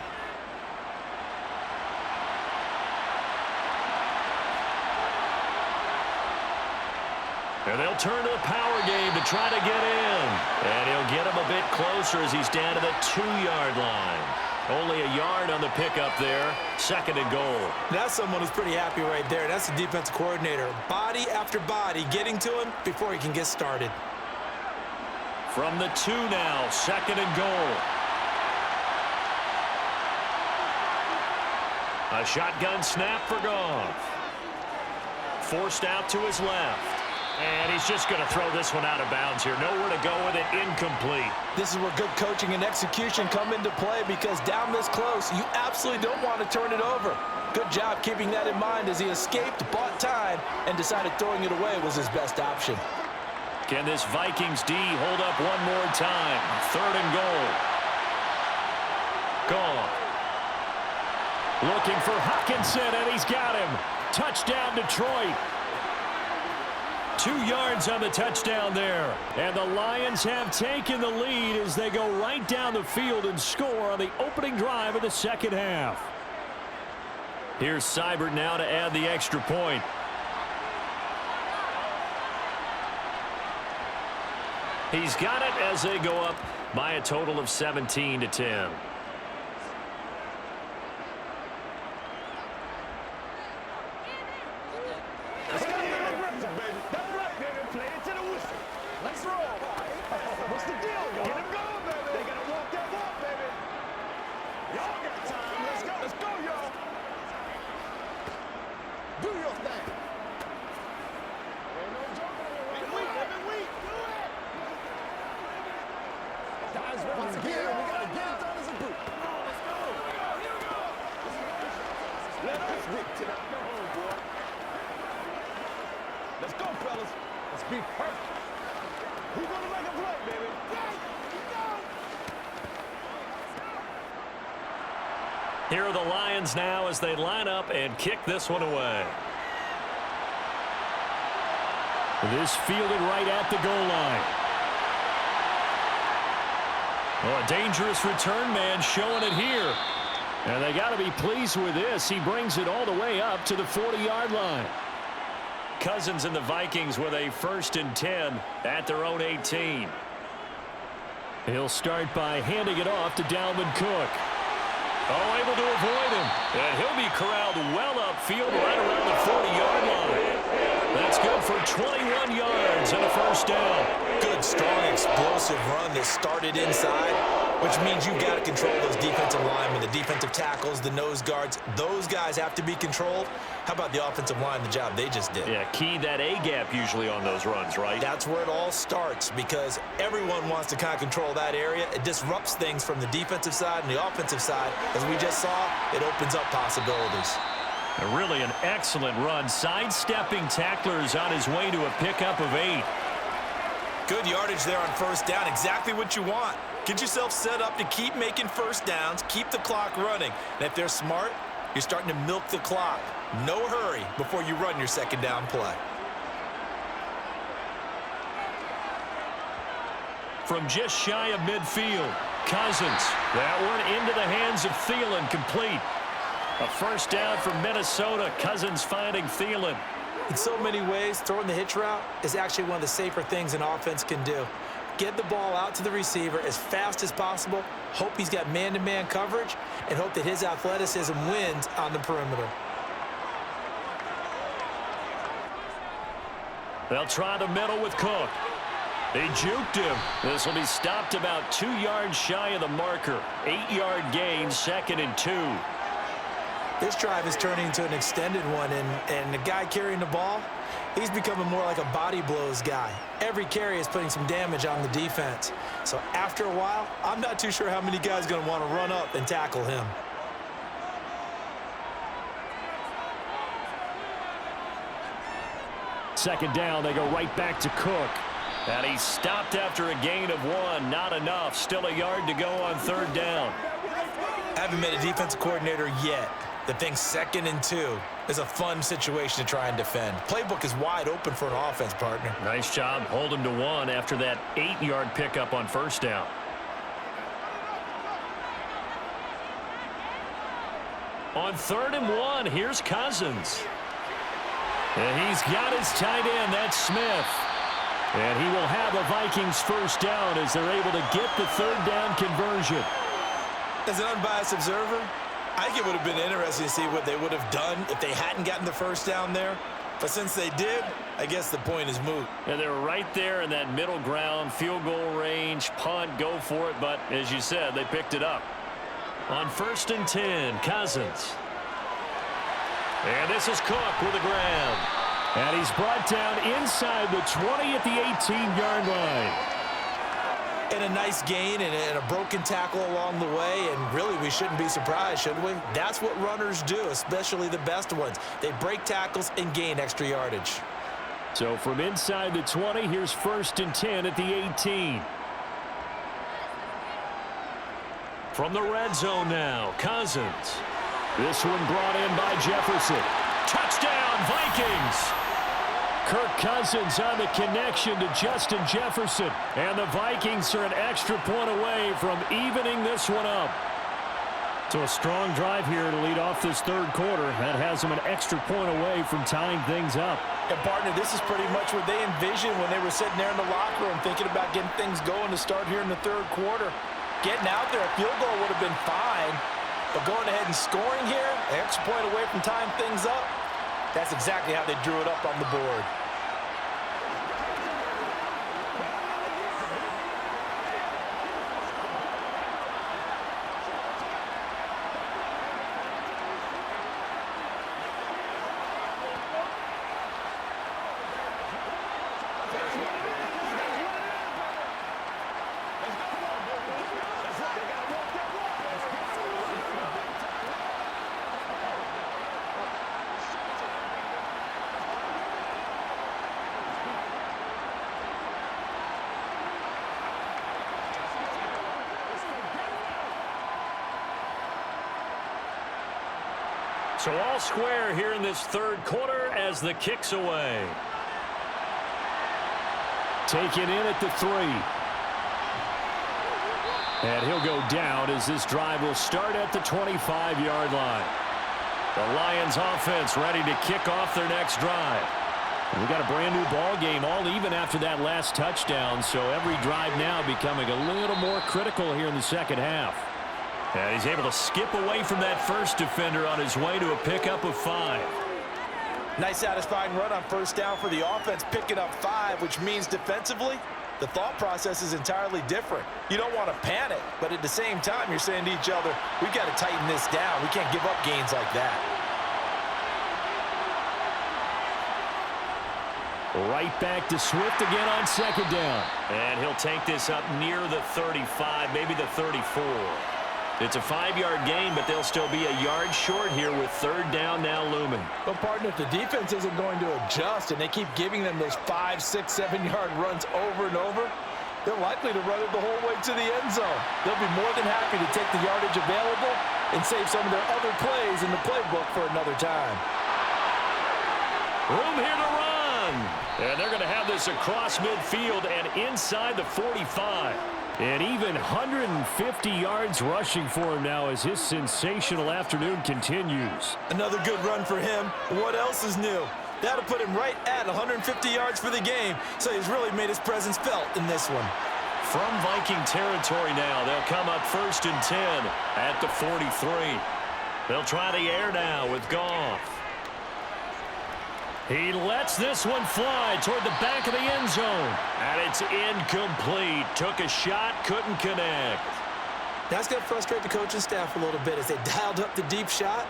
And they'll turn to the power game to try to get in. And he'll get him a bit closer as he's down to the 2-yard line. Only a yard on the pickup there. 2nd and goal. That's someone who's pretty happy right there. That's the defensive coordinator. Body after body getting to him before he can get started. From the 2 now, 2nd and goal. A shotgun snap for Goff. Forced out to his left. And he's just going to throw this one out of bounds here. Nowhere to go with it. Incomplete. This is where good coaching and execution come into play because down this close, you absolutely don't want to turn it over. Good job keeping that in mind as he escaped, bought time, and decided throwing it away was his best option. Can this Vikings D hold up one more time? 3rd and goal. Goff. Looking for Hockenson, and he's got him. Touchdown, Detroit. 2 yards on the touchdown there. And the Lions have taken the lead as they go right down the field and score on the opening drive of the second half. Here's Seibert now to add the extra point. He's got it as they go up by a total of 17-10. Let us get to that. Go home, boy. Let's go, fellas. Let's be perfect. Who's gonna make a play, baby? Here are the Lions now as they line up and kick this one away. This fielded right at the goal line. Well, a dangerous return man showing it here. And they got to be pleased with this. He brings it all the way up to the 40-yard line. Cousins and the Vikings with a 1st and 10 at their own 18. He'll start by handing it off to Dalvin Cook. Oh, able to avoid him. And he'll be corralled well upfield right around the 40-yard line. That's good for 21 yards and a 1st down. Good, strong, explosive run that started inside, which means you've got to control those defensive linemen, the defensive tackles, the nose guards. Those guys have to be controlled. How about the offensive line, the job they just did? Yeah, key that A-gap usually on those runs, right? That's where it all starts because everyone wants to kind of control that area. It disrupts things from the defensive side and the offensive side. As we just saw, it opens up possibilities. Really an excellent run, sidestepping tacklers on his way to a pickup of 8. Good yardage there on 1st down, exactly what you want. Get yourself set up to keep making 1st downs, keep the clock running. And if they're smart, you're starting to milk the clock. No hurry before you run your 2nd down play. From just shy of midfield, Cousins. That one into the hands of Thielen, complete. A 1st down for Minnesota. Cousins finding Thielen. In so many ways, throwing the hitch route is actually one of the safer things an offense can do. Get the ball out to the receiver as fast as possible, hope he's got man-to-man coverage, and hope that his athleticism wins on the perimeter. They'll try the middle with Cook. They juked him. This will be stopped about 2 yards shy of the marker. 8-yard gain, 2nd and 2. This drive is turning into an extended one, and the guy carrying the ball, he's becoming more like a body blows guy. Every carry is putting some damage on the defense. So after a while, I'm not too sure how many guys are going to want to run up and tackle him. Second down, they go right back to Cook. And he stopped after a gain of 1. Not enough. Still a yard to go on 3rd down. I haven't met a defensive coordinator yet that thinks 2nd and 2 is a fun situation to try and defend. Playbook is wide open for an offense, partner. Nice job holding to 1 after that 8-yard pickup on 1st down. On 3rd and 1, here's Cousins. And he's got his tight end, that's Smith. And he will have the Vikings 1st down as they're able to get the 3rd down conversion. As an unbiased observer, I think it would have been interesting to see what they would have done if they hadn't gotten the 1st down there. But since they did, I guess the point is moot. And they were right there in that middle ground, field goal range, punt, go for it. But as you said, they picked it up. On 1st and 10, Cousins. And this is Cook with the ground. And he's brought down inside the 20 at the 18-yard line. And a nice gain and a broken tackle along the way, and really we shouldn't be surprised, should we? That's what runners do, especially the best ones. They break tackles and gain extra yardage. So from inside the 20, here's 1st and 10 at the 18. From the red zone now, Cousins. This one brought in by Jefferson. Touchdown, Vikings! Kirk Cousins on the connection to Justin Jefferson. And the Vikings are an extra point away from evening this one up. So a strong drive here to lead off this 3rd quarter. That has them an extra point away from tying things up. And partner, this is pretty much what they envisioned when they were sitting there in the locker room thinking about getting things going to start here in the 3rd quarter. Getting out there, a field goal would have been fine. But going ahead and scoring here, an extra point away from tying things up, that's exactly how they drew it up on the board. So all square here in this third quarter as the kick's away. Taken in at the 3. And he'll go down as this drive will start at the 25-yard line. The Lions offense ready to kick off their next drive. We got a brand new ball game, all even after that last touchdown, so every drive now becoming a little more critical here in the second half. And he's able to skip away from that first defender on his way to a pickup of 5. Nice satisfying run on first down for the offense, picking up 5, which means defensively, the thought process is entirely different. You don't want to panic, but at the same time, you're saying to each other, we've got to tighten this down. We can't give up gains like that. Right back to Swift again on second down. And he'll take this up near the 35, maybe the 34. It's a 5-yard gain, but they'll still be a yard short here with third down now looming. Well, partner, if the defense isn't going to adjust and they keep giving them those 5, 6, 7-yard runs over and over, they're likely to run it the whole way to the end zone. They'll be more than happy to take the yardage available and save some of their other plays in the playbook for another time. Room here to run. And they're going to have this across midfield and inside the 45. And even 150 yards rushing for him now as his sensational afternoon continues. Another good run for him. What else is new? That'll put him right at 150 yards for the game, so he's really made his presence felt in this one. From Viking territory now, they'll come up 1st and 10 at the 43. They'll try the air now with Goff. He lets this one fly toward the back of the end zone. And it's incomplete. Took a shot, couldn't connect. That's going to frustrate the coaching staff a little bit as they dialed up the deep shot,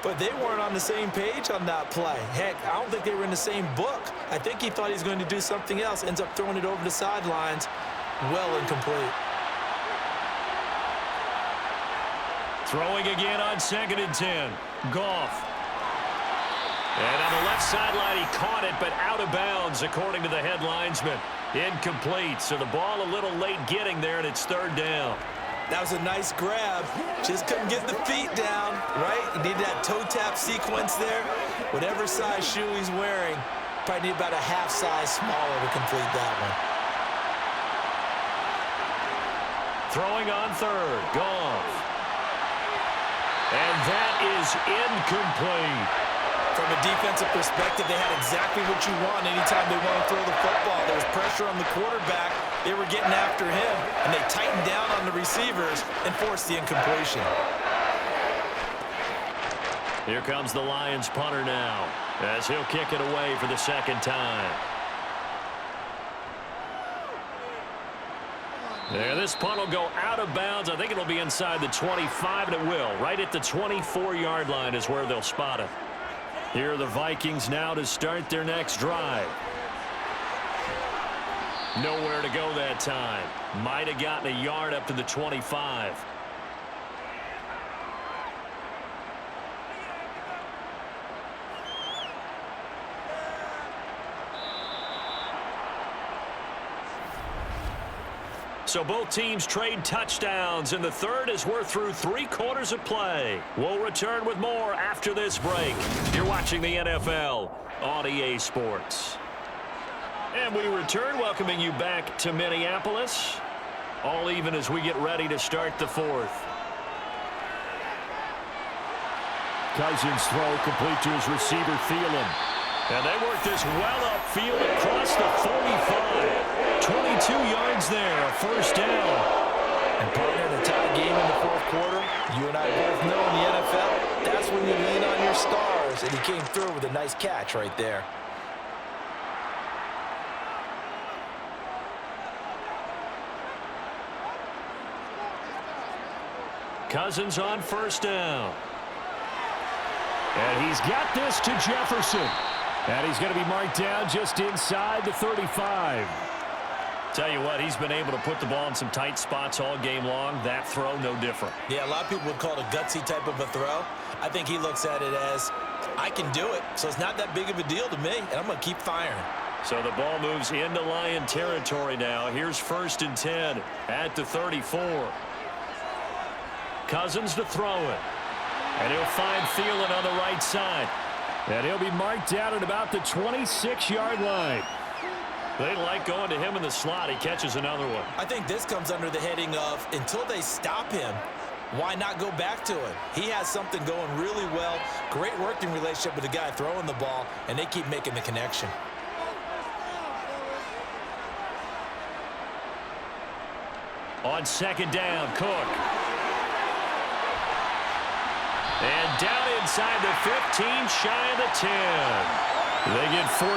but they weren't on the same page on that play. Heck, I don't think they were in the same book. I think he thought he was going to do something else. Ends up throwing it over the sidelines. Well incomplete. Throwing again on 2nd and 10. Goff. And on the left sideline, he caught it, but out of bounds, according to the head linesman. Incomplete, so the ball a little late getting there, and it's third down. That was a nice grab. Just couldn't get the feet down, right? He needed that toe tap sequence there. Whatever size shoe he's wearing, probably need about a half size smaller to complete that one. Throwing on 3rd, Goff. And that is incomplete. From a defensive perspective, they had exactly what you want anytime they want to throw the football. There was pressure on the quarterback. They were getting after him, and they tightened down on the receivers and forced the incompletion. Here comes the Lions punter now, as he'll kick it away for the second time. There, this punt will go out of bounds. I think it'll be inside the 25, and it will. Right at the 24-yard line is where they'll spot it. Here are the Vikings now to start their next drive. Nowhere to go that time. Might have gotten a yard up to the 25. So both teams trade touchdowns, and the third as we're through 3 quarters of play. We'll return with more after this break. You're watching the NFL on EA Sports. And we return, welcoming you back to Minneapolis. All even as we get ready to start the 4th. Cousins throw complete to his receiver, Thielen. And they work this well upfield across the 45. 22 yards there, a first down. And partner, in a tie game in the 4th quarter, you and I both know in the NFL, that's when you lean on your stars, and he came through with a nice catch right there. Cousins on first down. And he's got this to Jefferson. And he's going to be marked down just inside the 35. Tell you what, he's been able to put the ball in some tight spots all game long. That throw, no different. Yeah, a lot of people would call it a gutsy type of a throw. I think he looks at it as, I can do it, so it's not that big of a deal to me, and I'm going to keep firing. So the ball moves into Lion territory now. Here's 1st and 10 at the 34. Cousins to throw it. And he'll find Thielen on the right side. And he'll be marked out at about the 26-yard line. They like going to him in the slot. He catches another one. I think this comes under the heading of until they stop him, why not go back to it? He has something going really well. Great working relationship with the guy throwing the ball, and they keep making the connection. On second down, Cook. And down inside the 15, shy of the 10. They get 14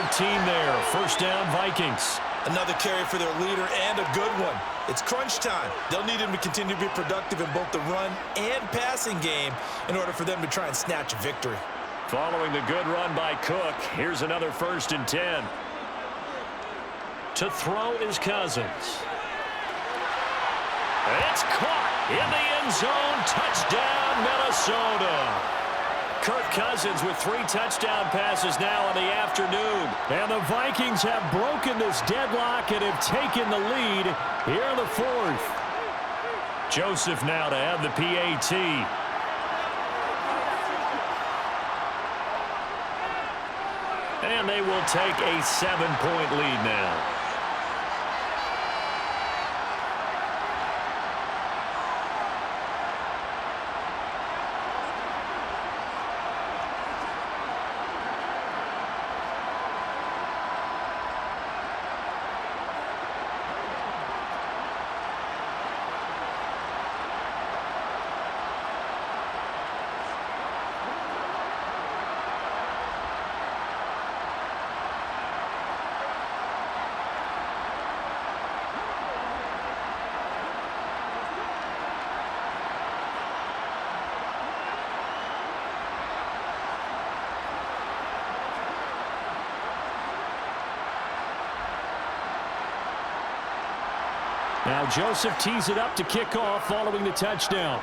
there. First down, Vikings. Another carry for their leader and a good one. It's crunch time. They'll need him to continue to be productive in both the run and passing game in order for them to try and snatch a victory. Following the good run by Cook, here's another 1st and 10. To throw is Cousins. It's caught in the end zone. Touchdown, Minnesota. Kirk Cousins with 3 touchdown passes now in the afternoon. And the Vikings have broken this deadlock and have taken the lead here in the 4th. Joseph now to have the PAT. And they will take a 7-point lead now. Now Joseph tees it up to kick off following the touchdown.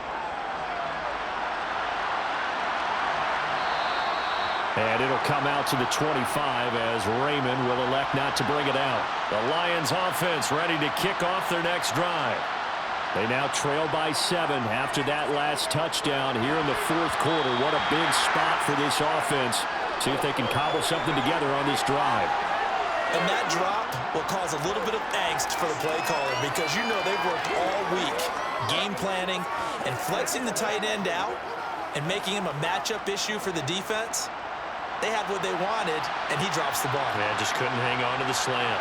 And it'll come out to the 25 as Raymond will elect not to bring it out. The Lions offense ready to kick off their next drive. They now trail by 7 after that last touchdown here in the 4th quarter. What a big spot for this offense. See if they can cobble something together on this drive. And that drop will cause a little bit of angst for the play caller because you know they've worked all week game planning and flexing the tight end out and making him a matchup issue for the defense. They had what they wanted, and he drops the ball. Man, just couldn't hang on to the slant.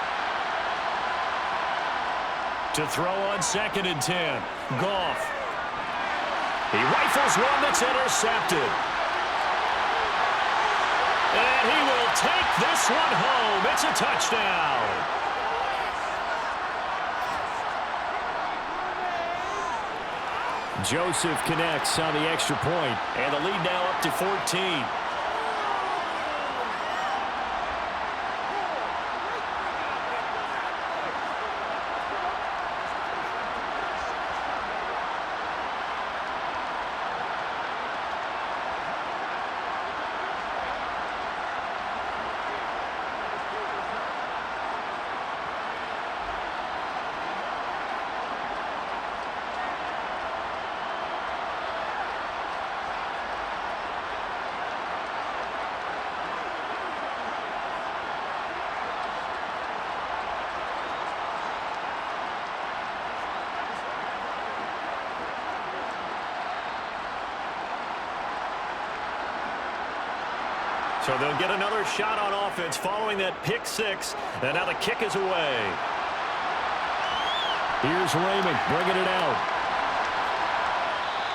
To throw on 2nd and 10, Goff. He rifles one that's intercepted. And he will take this one home. It's a touchdown. Joseph connects on the extra point. And the lead now up to 14. So they'll get another shot on offense following that pick 6. And now the kick is away. Here's Raymond bringing it out.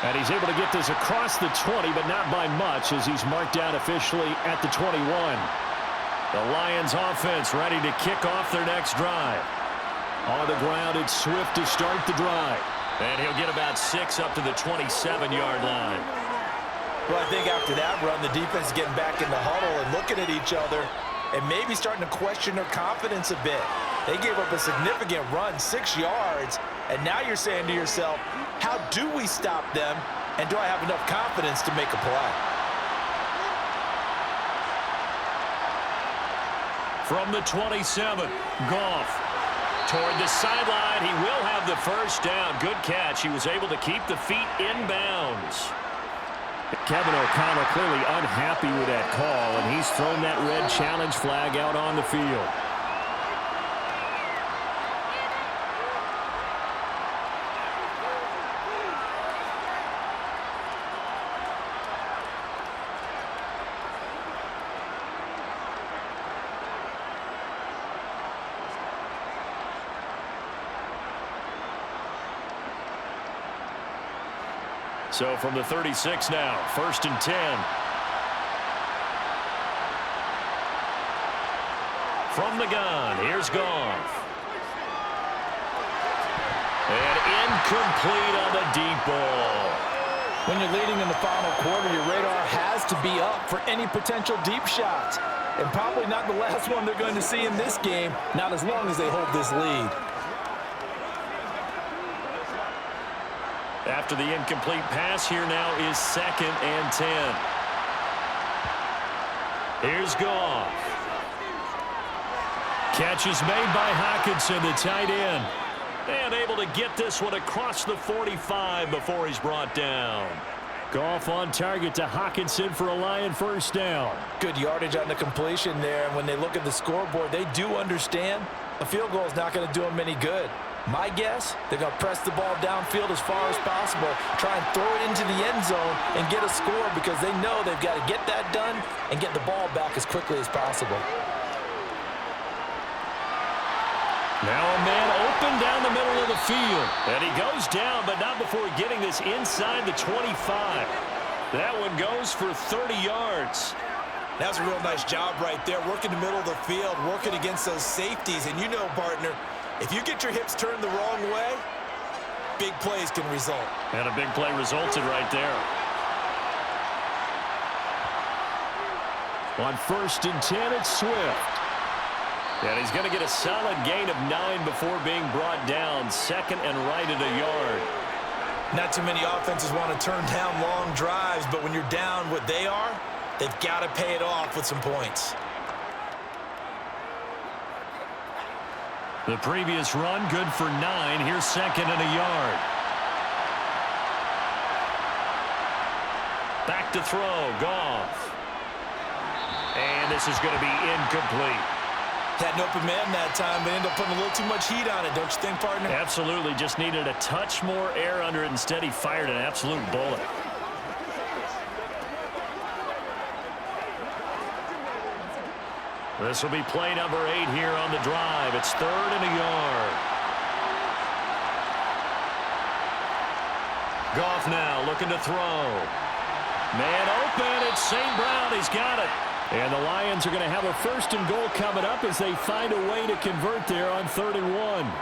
And he's able to get this across the 20, but not by much as he's marked down officially at the 21. The Lions offense ready to kick off their next drive. On the ground, it's Swift to start the drive. And he'll get about 6 up to the 27-yard line. Well, I think after that run, the defense is getting back in the huddle and looking at each other and maybe starting to question their confidence a bit. They gave up a significant run, 6 yards, and now you're saying to yourself, how do we stop them, and do I have enough confidence to make a play? From the 27, Goff. Toward the sideline, he will have the first down. Good catch. He was able to keep the feet in bounds. Kevin O'Connell clearly unhappy with that call, and he's thrown that red challenge flag out on the field. So from the 36 now, 1st and 10. From the gun, here's Goff. And incomplete on the deep ball. When you're leading in the final quarter, your radar has to be up for any potential deep shots. And probably not the last one they're going to see in this game, not as long as they hold this lead. After the incomplete pass, here now is 2nd and 10. Here's Goff. Catch is made by Hockenson, the tight end. And able to get this one across the 45 before he's brought down. Goff on target to Hockenson for a Lion first down. Good yardage on the completion there. And when they look at the scoreboard, they do understand a field goal is not going to do them any good. My guess, they're going to press the ball downfield as far as possible, try and throw it into the end zone and get a score because they know they've got to get that done and get the ball back as quickly as possible. Now a man open down the middle of the field. And he goes down, but not before getting this inside the 25. That one goes for 30 yards. That was a real nice job right there, working the middle of the field, working against those safeties. And you know, partner, if you get your hips turned the wrong way, big plays can result. And a big play resulted right there. On 1st and 10, it's Swift. And he's going to get a solid gain of 9 before being brought down. 2nd and right at a yard. Not too many offenses want to turn down long drives, but when you're down what they are, they've got to pay it off with some points. The previous run, good for 9. Here's 2nd and a yard. Back to throw, Goff. And this is going to be incomplete. Had an open man that time, but ended up putting a little too much heat on it, don't you think, partner? Absolutely. Just needed a touch more air under it. Instead, he fired an absolute bullet. This will be play number 8 here on the drive. It's 3rd and a yard. Goff now looking to throw. Man open. It's St. Brown. He's got it. And the Lions are going to have a 1st and goal coming up as they find a way to convert there on 3rd and 1.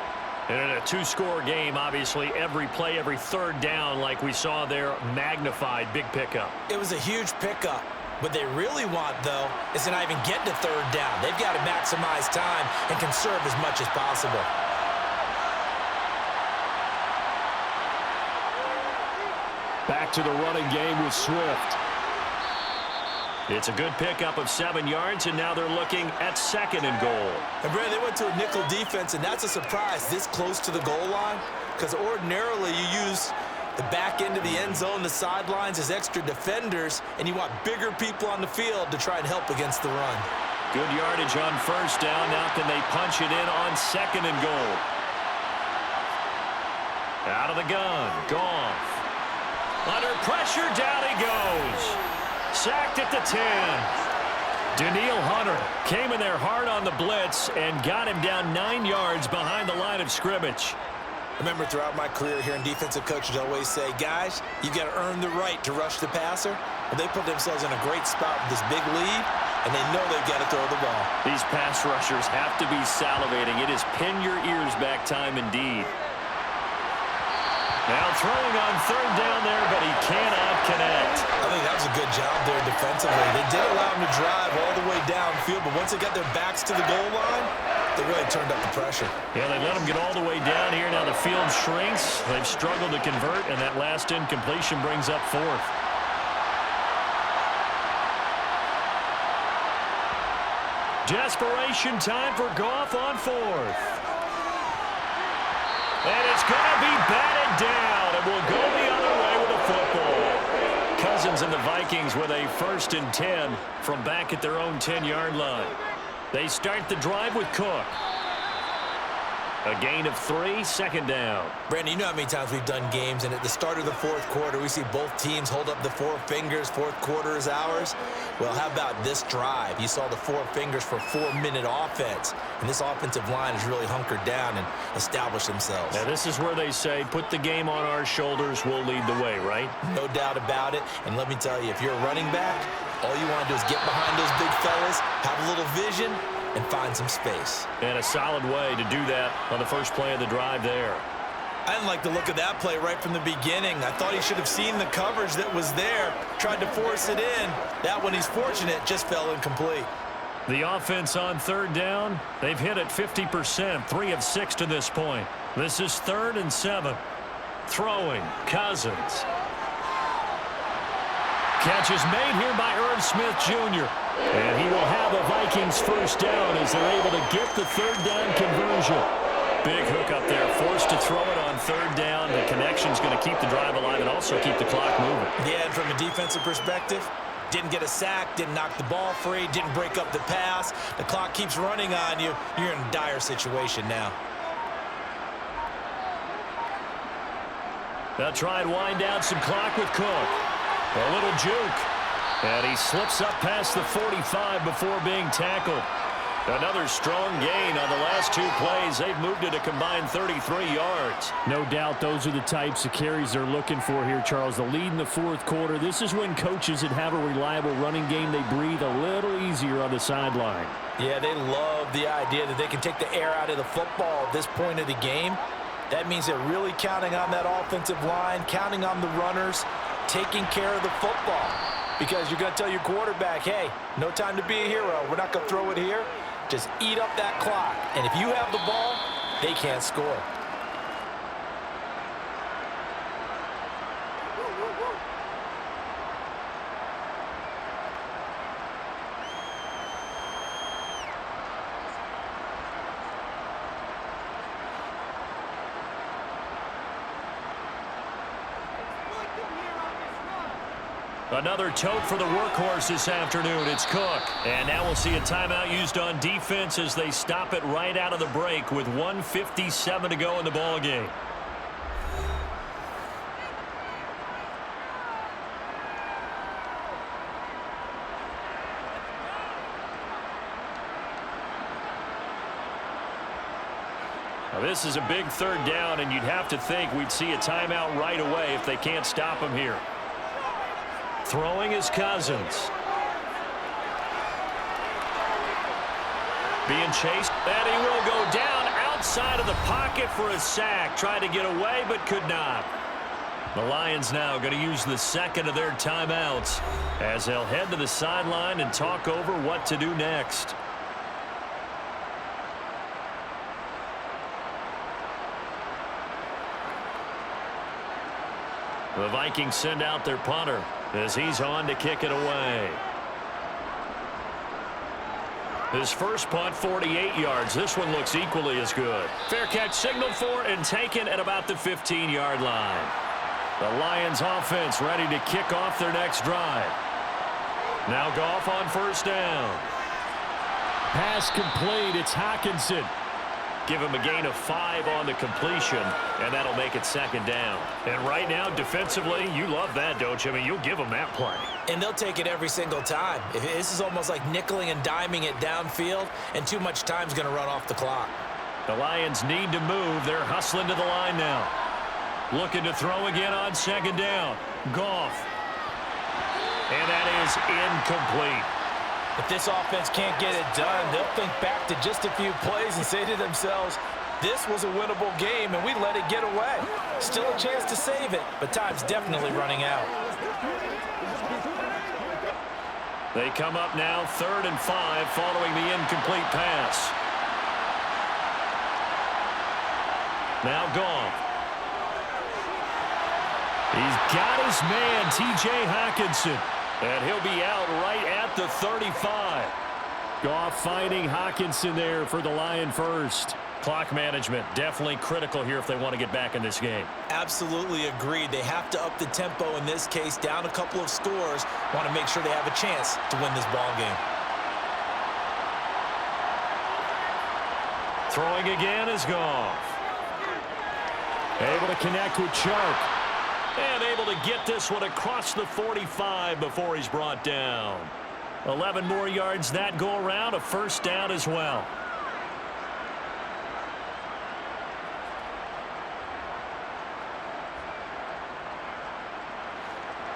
And in a 2-score game, obviously, every play, every 3rd down, like we saw there, magnified. Big pickup. It was a huge pickup. What they really want, though, is to not even get to 3rd down. They've got to maximize time and conserve as much as possible. Back to the running game with Swift. It's a good pickup of 7 yards, and now they're looking at 2nd and goal. And, Brad, they went to a nickel defense, and that's a surprise this close to the goal line because ordinarily you use the back end of the end zone, the sidelines as extra defenders, and you want bigger people on the field to try and help against the run. Good yardage on 1st down. Now can they punch it in on 2nd and goal? Out of the gun, Goff. Under pressure, down he goes. Sacked at the 10. Daniil Hunter came in there hard on the blitz and got him down 9 yards behind the line of scrimmage. Remember, throughout my career here in defensive coaches, I always say, guys, you got to earn the right to rush the passer. But they put themselves in a great spot with this big lead, and they know they've got to throw the ball. These pass rushers have to be salivating. It is pin your ears back time indeed. Now throwing on 3rd down there, but he cannot connect. I think that was a good job there defensively. They did allow him to drive all the way downfield, but once they got their backs to the goal line, they really turned up the pressure. Yeah, they let him get all the way down here. Now the field shrinks. They've struggled to convert, and that last incompletion brings up 4th. Desperation time for Goff on 4th. And it's going to be batted down, and we'll go the other way with the football. Cousins in the Vikings with a 1st and 10 from back at their own 10-yard line. They start the drive with Cook. A gain of 3, 2nd down. Brandon, you know how many times we've done games, and at the start of the 4th quarter, we see both teams hold up the 4 fingers, 4th quarter is ours. Well, how about this drive? You saw the 4 fingers for 4-minute offense, and this offensive line has really hunkered down and established themselves. Now, this is where they say, put the game on our shoulders, we'll lead the way, right? No doubt about it, and let me tell you, if you're a running back, all you want to do is get behind those big fellas, have a little vision, and find some space. And a solid way to do that on the first play of the drive there. I didn't like the look of that play right from the beginning. I thought he should have seen the coverage that was there, tried to force it in. That one, he's fortunate, just fell incomplete. The offense on 3rd down, they've hit it 50%, 3 of 6 to this point. This is 3rd and 7. Throwing, Cousins. Catch is made here by Irv Smith Jr. And he will have a Vikings 1st down as they're able to get the 3rd down conversion. Big hook up there, forced to throw it on 3rd down. The connection's going to keep the drive alive and also keep the clock moving. Yeah, and from a defensive perspective, didn't get a sack, didn't knock the ball free, didn't break up the pass. The clock keeps running on you. You're in a dire situation now. They'll try and wind down some clock with Cook. A little juke. And he slips up past the 45 before being tackled. Another strong gain on the last 2 plays. They've moved it a combined 33 yards. No doubt those are the types of carries they're looking for here, Charles. The lead in the 4th quarter. This is when coaches that have a reliable running game, they breathe a little easier on the sideline. Yeah, they love the idea that they can take the air out of the football at this point of the game. That means they're really counting on that offensive line, counting on the runners, taking care of the football. Because you're going to tell your quarterback, hey, no time to be a hero. We're not going to throw it here. Just eat up that clock. And if you have the ball, they can't score. Another tote for the workhorse this afternoon. It's Cook. And now we'll see a timeout used on defense as they stop it right out of the break with 1:57 to go in the ballgame. Now this is a big 3rd down, and you'd have to think we'd see a timeout right away if they can't stop him here. Throwing is Cousins. Being chased, and he will go down outside of the pocket for a sack. Tried to get away, but could not. The Lions now going to use the 2nd of their timeouts as they'll head to the sideline and talk over what to do next. The Vikings send out their punter as he's on to kick it away. His first punt, 48 yards. This one looks equally as good. Fair catch signaled for and taken at about the 15-yard line. The Lions offense ready to kick off their next drive. Now Goff on 1st down. Pass complete. It's Hockenson. Give him a gain of 5 on the completion, and that'll make it 2nd down. And right now, defensively, you love that, don't you? I mean, you'll give them that play. And they'll take it every single time. This is almost like nickeling and diming it downfield, and too much time's going to run off the clock. The Lions need to move. They're hustling to the line now. Looking to throw again on 2nd down. Goff. And that is incomplete. If this offense can't get it done, they'll think back to just a few plays and say to themselves, this was a winnable game, and we let it get away. Still a chance to save it, but time's definitely running out. They come up now 3rd and 5 following the incomplete pass. Now Goff. He's got his man, T.J. Hockenson. And he'll be out right at the 35. Goff finding Hockenson there for the Lion first. Clock management, definitely critical here if they want to get back in this game. Absolutely agreed. They have to up the tempo in this case, down a couple of scores. Want to make sure they have a chance to win this ball game. Throwing again is Goff. Able to connect with Chark. And able to get this one across the 45 before he's brought down. 11 more yards that go around, a first down as well.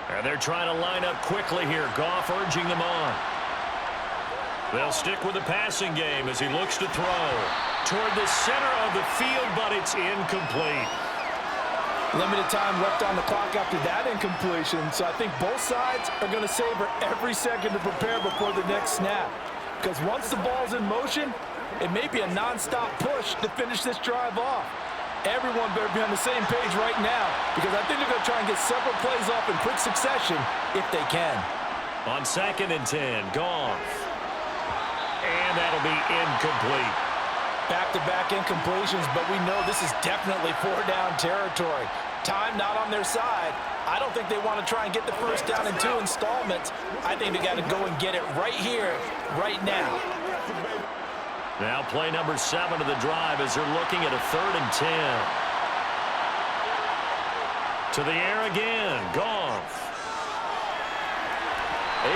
And they're trying to line up quickly here. Goff urging them on. They'll stick with the passing game as he looks to throw toward the center of the field, but it's incomplete. Limited time left on the clock after that incompletion, so I think both sides are going to savor every second to prepare before the next snap. Because once the ball's in motion, it may be a non-stop push to finish this drive off. Everyone better be on the same page right now, because I think they're going to try and get several plays off in quick succession if they can. On 2nd and 10, Goff. And that'll be incomplete. Back-to-back incompletions, but we know this is definitely 4-down territory. Time not on their side. I don't think they want to try and get the first down in 2 installments. I think they got to go and get it right here, right now. Now play number 7 of the drive as they're looking at a 3rd and 10. To the air again, Goff.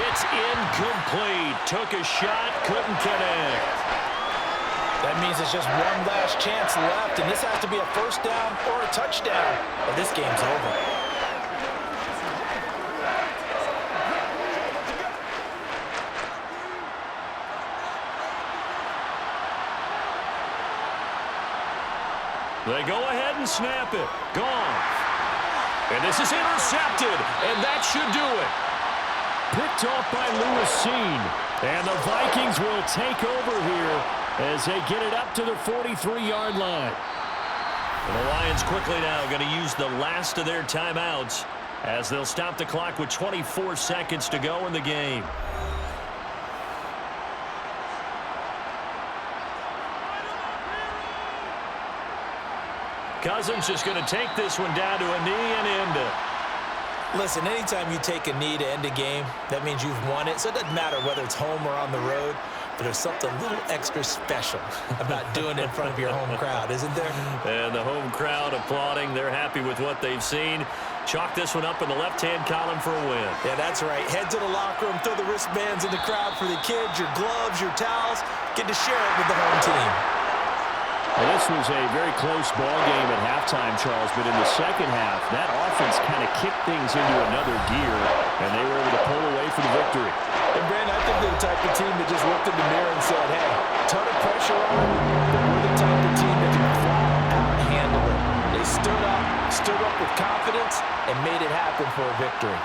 It's incomplete. Took a shot, couldn't connect. That means it's just one last chance left, and this has to be a first down or a touchdown, or this game's over. They go ahead and snap it. Goff. And this is intercepted, and that should do it. Picked off by Lewis Seen. And the Vikings will take over here as they get it up to the 43-yard line. And the Lions quickly now going to use the last of their timeouts as they'll stop the clock with 24 seconds to go in the game. Cousins just going to take this one down to a knee and end it. Listen, anytime you take a knee to end a game, that means you've won it. So it doesn't matter whether it's home or on the road, but there's something a little extra special about doing it in front of your home crowd, isn't there? And the home crowd applauding. They're happy with what they've seen. Chalk this one up in the left-hand column for a win. Yeah, that's right. Head to the locker room, throw the wristbands in the crowd for the kids, your gloves, your towels. Get to share it with the home team. Well, this was a very close ball game at halftime, Charles, but in the second half, that offense kind of kicked things into another gear, and they were able to pull away for the victory. And, Brandon, I think they're the type of team that just looked in the mirror and said, hey, ton of pressure on them, but we're the type of team that can flat out handle it. They stood up with confidence, and made it happen for a victory.